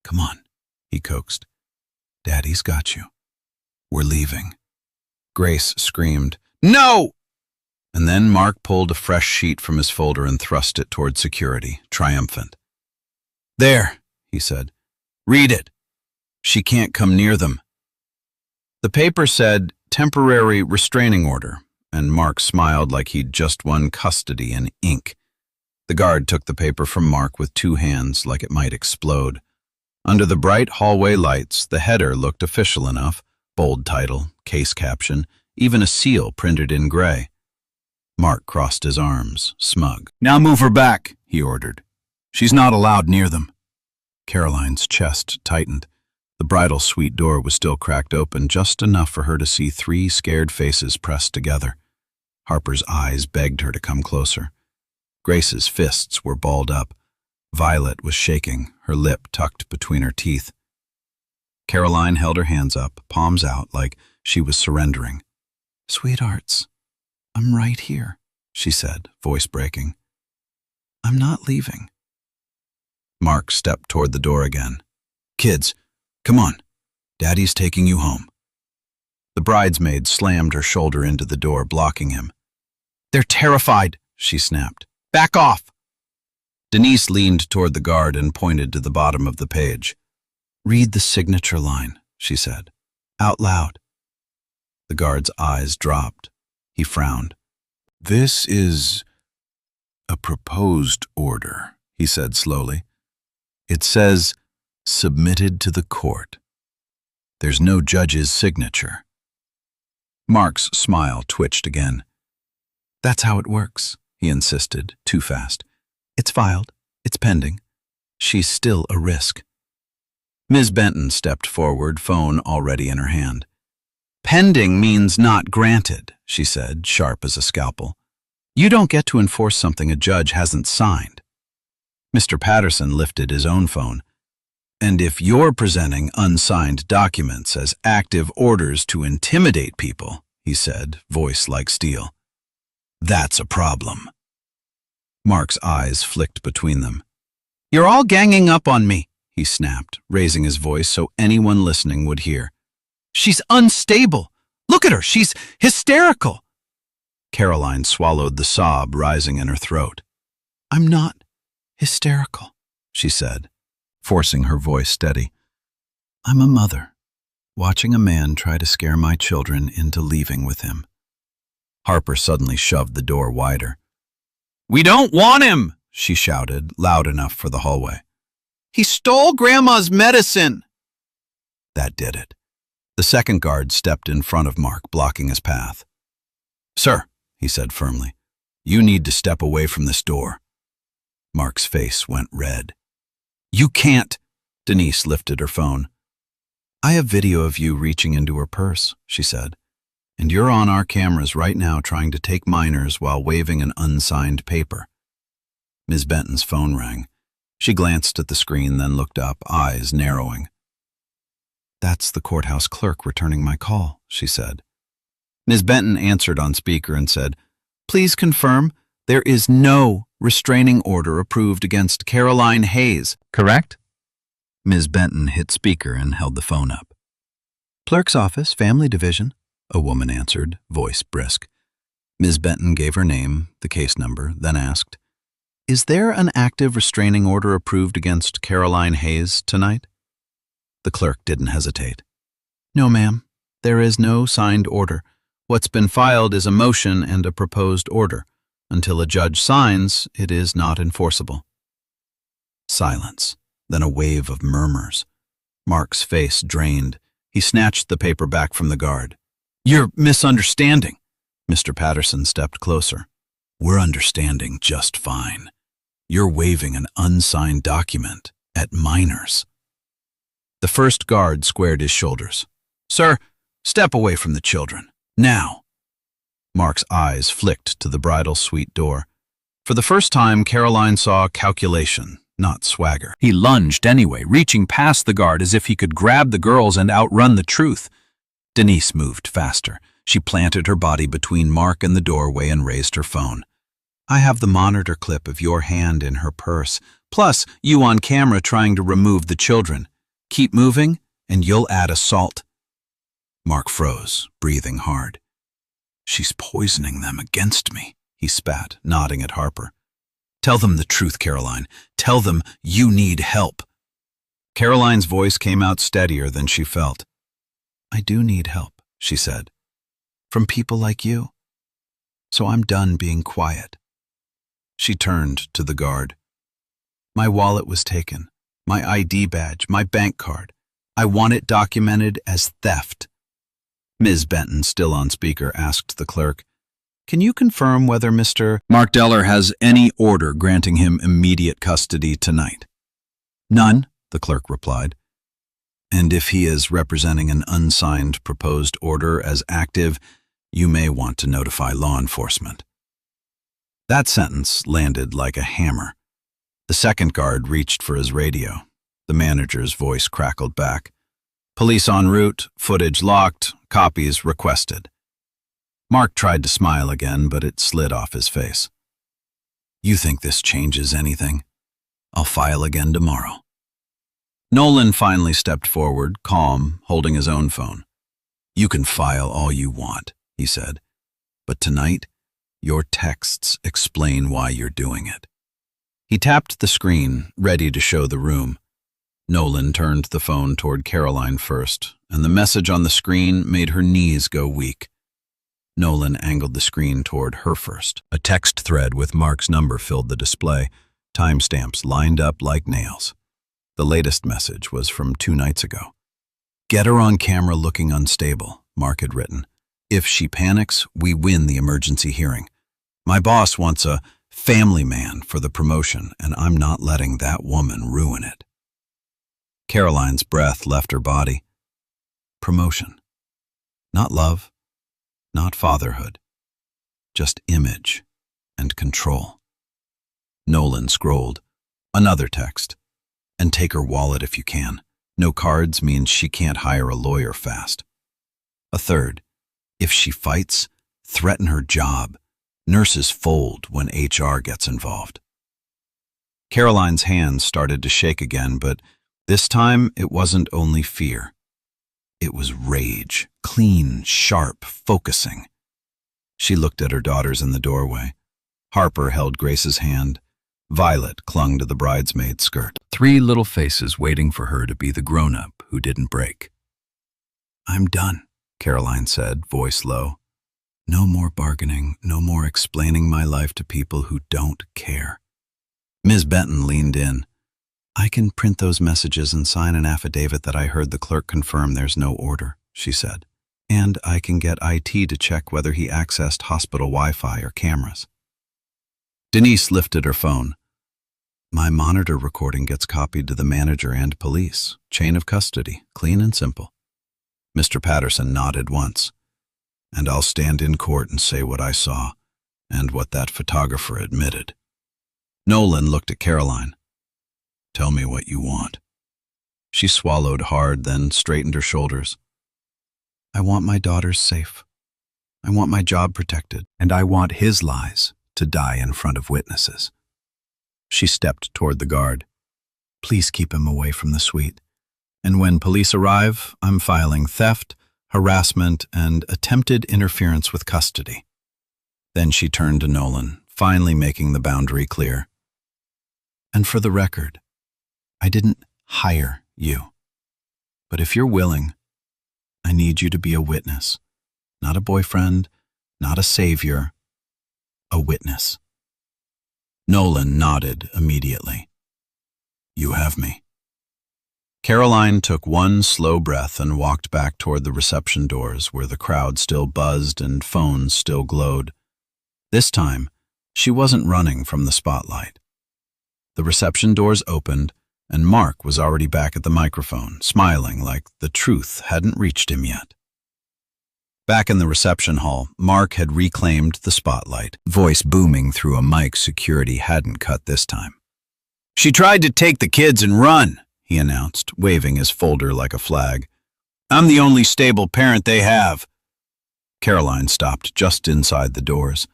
"Come on," he coaxed. Daddy's got you. We're leaving. Grace screamed, "No!" And then Mark pulled a fresh sheet from his folder and thrust it toward security, triumphant. "There," he said. "Read it. She can't come near them." The paper said, "Temporary restraining order," and Mark smiled like he'd just won custody in ink. The guard took the paper from Mark with two hands like it might explode. Under the bright hallway lights, the header looked official enough, bold title, case caption, even a seal printed in gray. Mark crossed his arms, smug. "Now move her back," he ordered. "She's not allowed near them." Caroline's chest tightened. The bridal suite door was still cracked open, just enough for her to see three scared faces pressed together. Harper's eyes begged her to come closer. Grace's fists were balled up. Violet was shaking, her lip tucked between her teeth. Caroline held her hands up, palms out, like she was surrendering. "Sweethearts, I'm right here," she said, voice breaking. "I'm not leaving." Mark stepped toward the door again. "Kids, come on. Daddy's taking you home." The bridesmaid slammed her shoulder into the door, blocking him. "They're terrified," she snapped. "Back off!" Denise leaned toward the guard and pointed to the bottom of the page. "Read the signature line," she said, out loud. The guard's eyes dropped. He frowned. "This is a proposed order," he said slowly. "It says, submitted to the court. There's no judge's signature." Mark's smile twitched again. "That's how it works," he insisted, too fast. "It's filed. It's pending. She's still a risk." Ms. Benton stepped forward, phone already in her hand. "Pending means not granted," she said, sharp as a scalpel. "You don't get to enforce something a judge hasn't signed." Mr. Patterson lifted his own phone. "And if you're presenting unsigned documents as active orders to intimidate people," he said, voice like steel, "that's a problem." Mark's eyes flicked between them. "You're all ganging up on me," he snapped, raising his voice so anyone listening would hear. "She's unstable. Look at her. She's hysterical." Caroline swallowed the sob rising in her throat. "I'm not hysterical," she said, forcing her voice steady. "I'm a mother, watching a man try to scare my children into leaving with him." Harper suddenly shoved the door wider. "We don't want him," she shouted, loud enough for the hallway. "He stole Grandma's medicine." That did it. The second guard stepped in front of Mark, blocking his path. "Sir," he said firmly, "you need to step away from this door." Mark's face went red. "You can't." Denise lifted her phone. "I have video of you reaching into her purse," she said. "And you're on our cameras right now trying to take minors while waving an unsigned paper." Ms. Benton's phone rang. She glanced at the screen, then looked up, eyes narrowing. "That's the courthouse clerk returning my call," she said. Ms. Benton answered on speaker and said, "Please confirm there is no restraining order approved against Caroline Hayes, correct?" Ms. Benton hit speaker and held the phone up. "Clerk's office, family division," a woman answered, voice brisk. Ms. Benton gave her name, the case number, then asked, "Is there an active restraining order approved against Caroline Hayes tonight?" The clerk didn't hesitate. "No, ma'am. There is no signed order. What's been filed is a motion and a proposed order. Until a judge signs, it is not enforceable." Silence, then a wave of murmurs. Mark's face drained. He snatched the paper back from the guard. "You're misunderstanding." Mr. Patterson stepped closer. "We're understanding just fine. You're waving an unsigned document at minors." The first guard squared his shoulders. "Sir, step away from the children. Now." Mark's eyes flicked to the bridal suite door. For the first time, Caroline saw calculation, not swagger. He lunged anyway, reaching past the guard as if he could grab the girls and outrun the truth. Denise moved faster. She planted her body between Mark and the doorway and raised her phone. "I have the monitor clip of your hand in her purse, plus you on camera trying to remove the children. Keep moving, and you'll add assault. Mark froze, breathing hard. She's poisoning them against me, he spat, nodding at Harper. Tell them the truth, Caroline. Tell them you need help. Caroline's voice came out steadier than she felt. I do need help, she said. From people like you. So I'm done being quiet. She turned to the guard. My wallet was taken, my ID badge, my bank card. I want it documented as theft. Ms. Benton, still on speaker, asked the clerk, Can you confirm whether Mr. Markdeller has any order granting him immediate custody tonight? None, the clerk replied. And if he is representing an unsigned proposed order as active, you may want to notify law enforcement. That sentence landed like a hammer. The second guard reached for his radio. The manager's voice crackled back. Police en route, footage locked, copies requested. Mark tried to smile again, but it slid off his face. You think this changes anything? I'll file again tomorrow. Nolan finally stepped forward, calm, holding his own phone. You can file all you want, he said, but tonight, your texts explain why you're doing it. He tapped the screen, ready to show the room. Nolan turned the phone toward Caroline first, and the message on the screen made her knees go weak. Nolan angled the screen toward her first. A text thread with Mark's number filled the display, timestamps lined up like nails. The latest message was from 2 nights ago. Get her on camera looking unstable, Mark had written. If she panics, we win the emergency hearing. My boss wants a family man for the promotion, and I'm not letting that woman ruin it. Caroline's breath left her body. Promotion. Not love, not fatherhood. Just image and control. Nolan scrolled. Another text. And take her wallet if you can. No cards means she can't hire a lawyer fast. A third. If she fights, threaten her job. Nurses fold when HR gets involved. Caroline's hands started to shake again, but this time it wasn't only fear. It was rage, clean, sharp, focusing. She looked at her daughters in the doorway. Harper held Grace's hand. Violet clung to the bridesmaid's skirt. 3 little faces waiting for her to be the grown-up who didn't break. I'm done, Caroline said, voice low. No more bargaining, no more explaining my life to people who don't care. Ms. Benton leaned in. I can print those messages and sign an affidavit that I heard the clerk confirm there's no order, she said. And I can get IT to check whether he accessed hospital Wi-Fi or cameras. Denise lifted her phone. My monitor recording gets copied to the manager and police. Chain of custody, clean and simple. Mr. Patterson nodded once. And I'll stand in court and say what I saw, and what that photographer admitted. Nolan looked at Caroline. Tell me what you want. She swallowed hard, then straightened her shoulders. I want my daughters safe. I want my job protected, and I want his lies to die in front of witnesses. She stepped toward the guard. Please keep him away from the suite. And when police arrive, I'm filing theft, harassment, and attempted interference with custody. Then she turned to Nolan, finally making the boundary clear. And for the record, I didn't hire you. But if you're willing, I need you to be a witness. Not a boyfriend, not a savior, a witness. Nolan nodded immediately. You have me. Caroline took one slow breath and walked back toward the reception doors where the crowd still buzzed and phones still glowed. This time, she wasn't running from the spotlight. The reception doors opened, and Mark was already back at the microphone, smiling like the truth hadn't reached him yet. Back in the reception hall, Mark had reclaimed the spotlight, voice booming through a mic security hadn't cut this time. She tried to take the kids and run, he announced, waving his folder like a flag. I'm the only stable parent they have. Caroline stopped just inside the doors.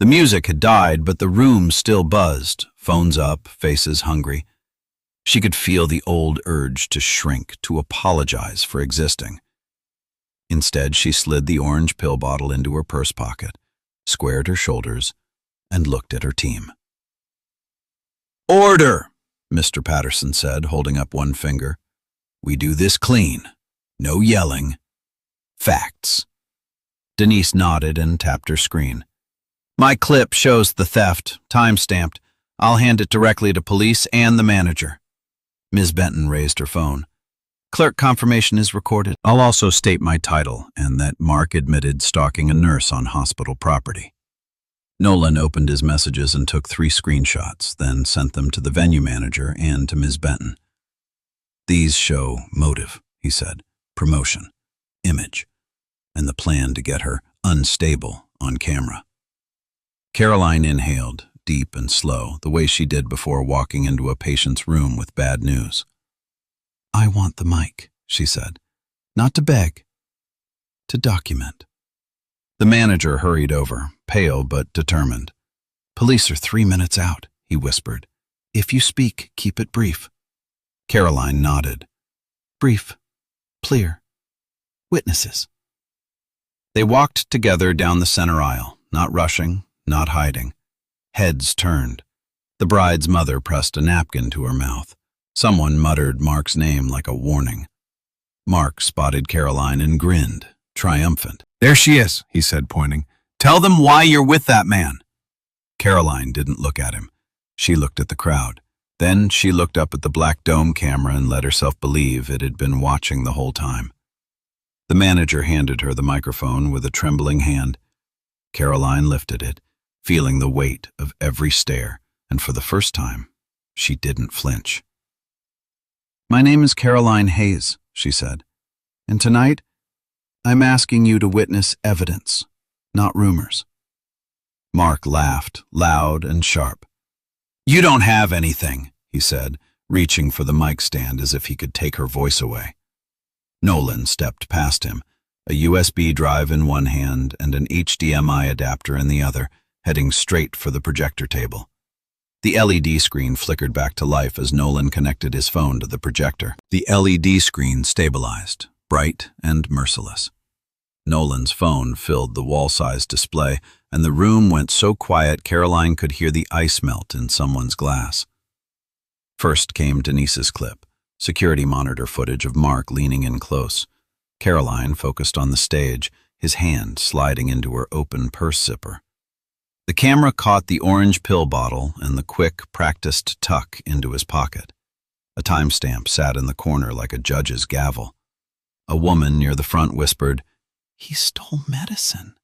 The music had died, but the room still buzzed, phones up, faces hungry. She could feel the old urge to shrink, to apologize for existing. Instead, she slid the orange pill bottle into her purse pocket, squared her shoulders, and looked at her team. "Order," Mr. Patterson said, holding up one finger. "We do this clean. No yelling. Facts." Denise nodded and tapped her screen. "My clip shows the theft, time-stamped. I'll hand it directly to police and the manager." Ms. Benton raised her phone. "Clerk, confirmation is recorded. I'll also state my title and that Mark admitted stalking a nurse on hospital property." Nolan opened his messages and took 3 screenshots, then sent them to the venue manager and to Ms. Benton. "These show motive," he said, "promotion, image, and the plan to get her unstable on camera." Caroline inhaled, deep and slow, the way she did before walking into a patient's room with bad news. "I want the mic," she said. "Not to beg, to document." The manager hurried over, pale but determined. "Police are 3 minutes out," he whispered. "If you speak, keep it brief." Caroline nodded. "Brief, clear, witnesses." They walked together down the center aisle, not rushing, not hiding. Heads turned. The bride's mother pressed a napkin to her mouth. Someone muttered Mark's name like a warning. Mark spotted Caroline and grinned, triumphant. "There she is," he said, pointing. "Tell them why you're with that man." Caroline didn't look at him. She looked at the crowd. Then she looked up at the black dome camera and let herself believe it had been watching the whole time. The manager handed her the microphone with a trembling hand. Caroline lifted it, feeling the weight of every stare, and for the first time, she didn't flinch. "My name is Caroline Hayes," she said, "and tonight, I'm asking you to witness evidence, not rumors." Mark laughed, loud and sharp. "You don't have anything," he said, reaching for the mic stand as if he could take her voice away. Nolan stepped past him, a USB drive in one hand and an HDMI adapter in the other, heading straight for the projector table. The LED screen flickered back to life as Nolan connected his phone to the projector. The LED screen stabilized, bright and merciless. Nolan's phone filled the wall-sized display, and the room went so quiet Caroline could hear the ice melt in someone's glass. First came Denise's clip, security monitor footage of Mark leaning in close. Caroline focused on the stage, his hand sliding into her open purse zipper. The camera caught the orange pill bottle and the quick, practiced tuck into his pocket. A timestamp sat in the corner like a judge's gavel. A woman near the front whispered, "He stole medicine."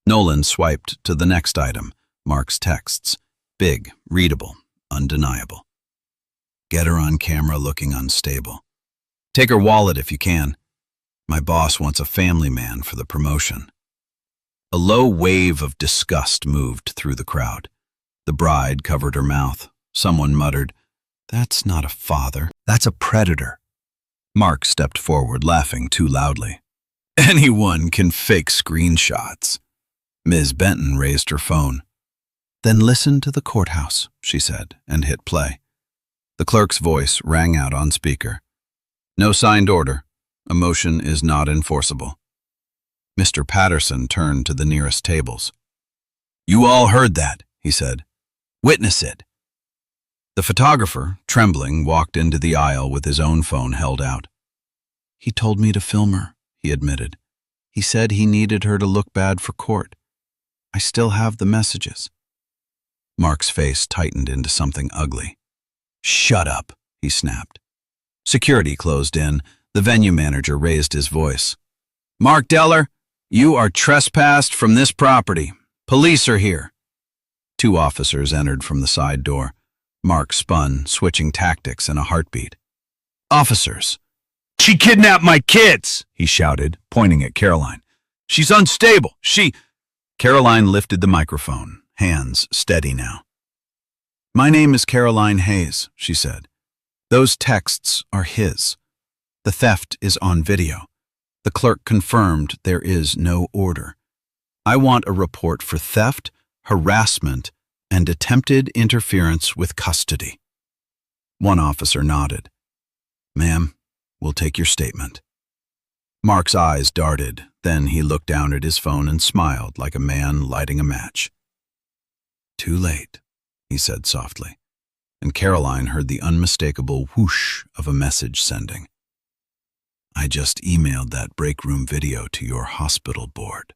Nolan swiped to the next item, Mark's texts. Big, readable, undeniable. "Get her on camera looking unstable. Take her wallet if you can. My boss wants a family man for the promotion." A low wave of disgust moved through the crowd. The bride covered her mouth. Someone muttered, "That's not a father, that's a predator." Mark stepped forward, laughing too loudly. "Anyone can fake screenshots." Ms. Benton raised her phone. "Then listen to the courthouse," she said, and hit play. The clerk's voice rang out on speaker. "No signed order. A motion is not enforceable." Mr. Patterson turned to the nearest tables. "You all heard that," he said. "Witness it." The photographer, trembling, walked into the aisle with his own phone held out. "He told me to film her," he admitted. "He said he needed her to look bad for court. I still have the messages." Mark's face tightened into something ugly. "Shut up," he snapped. Security closed in. The venue manager raised his voice. "Mark Deller, you are trespassed from this property. Police are here." 2 officers entered from the side door. Mark spun, switching tactics in a heartbeat. "Officers." "She kidnapped my kids," he shouted, pointing at Caroline. "She's unstable. Caroline lifted the microphone, hands steady now. "My name is Caroline Hayes," she said. "Those texts are his. The theft is on video. The clerk confirmed there is no order. I want a report for theft, harassment, and attempted interference with custody." One officer nodded. "Ma'am, we'll take your statement." Mark's eyes darted, then he looked down at his phone and smiled like a man lighting a match. "Too late," he said softly, and Caroline heard the unmistakable whoosh of a message sending. "I just emailed that break room video to your hospital board."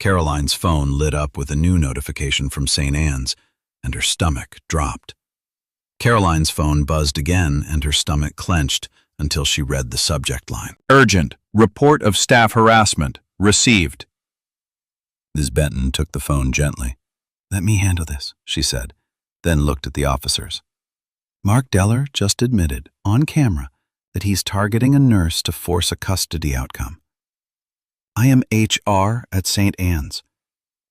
Caroline's phone lit up with a new notification from St. Anne's, and her stomach dropped. Caroline's phone buzzed again, and her stomach clenched until she read the subject line. "Urgent. Report of staff harassment. Received." Ms. Benton took the phone gently. "Let me handle this," she said, then looked at the officers. "Mark Deller just admitted, on camera, that he's targeting a nurse to force a custody outcome. I am HR at St. Anne's.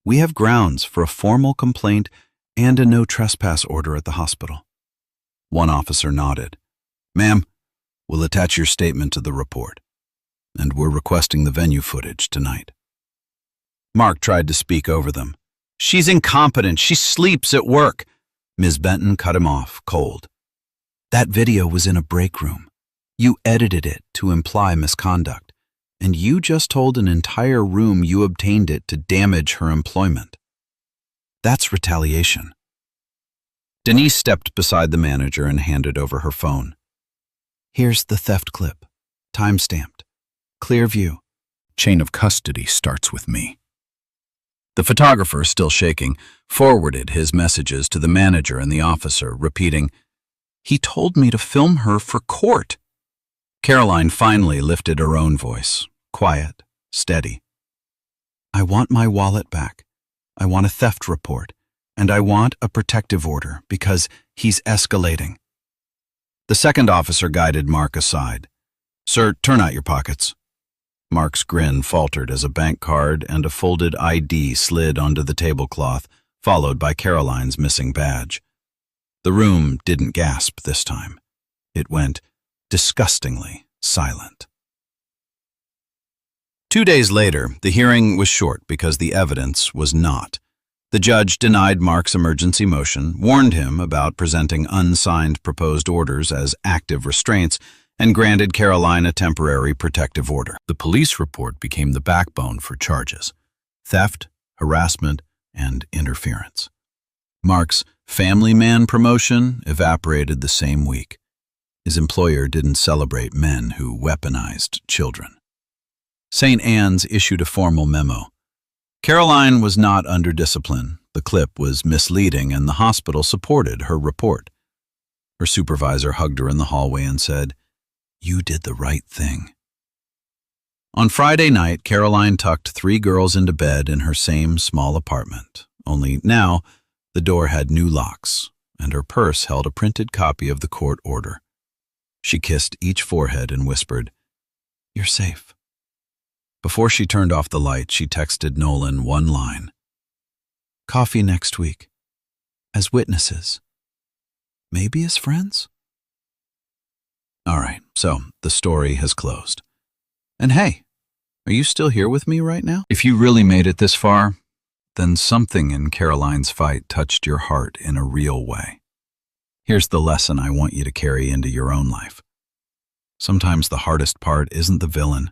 We have grounds for a formal complaint and a no trespass order at the hospital." One officer nodded. "Ma'am, we'll attach your statement to the report, and we're requesting the venue footage tonight." Mark tried to speak over them. "She's incompetent. She sleeps at work." Ms. Benton cut him off, cold. "That video was in a break room. You edited it to imply misconduct, and you just told an entire room you obtained it to damage her employment. That's retaliation." Denise stepped beside the manager and handed over her phone. "Here's the theft clip. Time-stamped. Clear view. Chain of custody starts with me." The photographer, still shaking, forwarded his messages to the manager and the officer, repeating, "He told me to film her for court." Caroline finally lifted her own voice, quiet, steady. "I want my wallet back. I want a theft report, and I want a protective order because he's escalating." The second officer guided Mark aside. "Sir, turn out your pockets." Mark's grin faltered as a bank card and a folded ID slid onto the tablecloth, followed by Caroline's missing badge. The room didn't gasp this time. It went disgustingly silent. 2 days later, the hearing was short because the evidence was not. The judge denied Mark's emergency motion, warned him about presenting unsigned proposed orders as active restraints, and granted Caroline a temporary protective order. The police report became the backbone for charges: theft, harassment, and interference. Mark's family man promotion evaporated the same week. His employer didn't celebrate men who weaponized children. St. Anne's issued a formal memo. Caroline was not under discipline. The clip was misleading, and the hospital supported her report. Her supervisor hugged her in the hallway and said, "You did the right thing." On Friday night, Caroline tucked 3 girls into bed in her same small apartment, only now the door had new locks, and her purse held a printed copy of the court order. She kissed each forehead and whispered, "You're safe." Before she turned off the light, she texted Nolan one line: "Coffee next week. As witnesses. Maybe as friends?" All right, so the story has closed. And hey, are you still here with me right now? If you really made it this far, then something in Caroline's fight touched your heart in a real way. Here's the lesson I want you to carry into your own life. Sometimes the hardest part isn't the villain.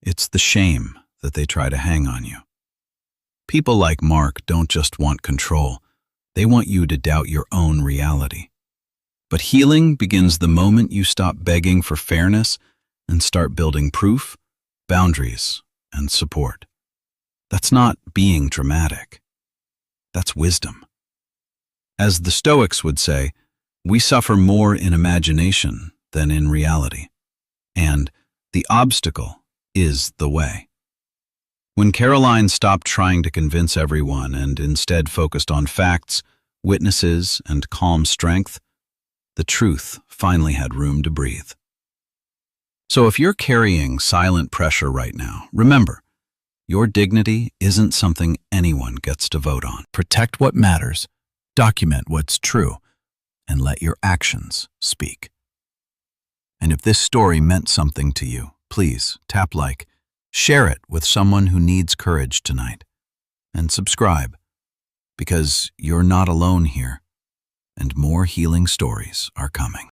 It's the shame that they try to hang on you. People like Mark don't just want control. They want you to doubt your own reality. But healing begins the moment you stop begging for fairness and start building proof, boundaries, and support. That's not being dramatic. That's wisdom. As the Stoics would say, we suffer more in imagination than in reality. And the obstacle is the way. When Caroline stopped trying to convince everyone and instead focused on facts, witnesses, and calm strength, the truth finally had room to breathe. So if you're carrying silent pressure right now, remember, your dignity isn't something anyone gets to vote on. Protect what matters, document what's true, and let your actions speak. And if this story meant something to you, please tap like, share it with someone who needs courage tonight, and subscribe, because you're not alone here, and more healing stories are coming.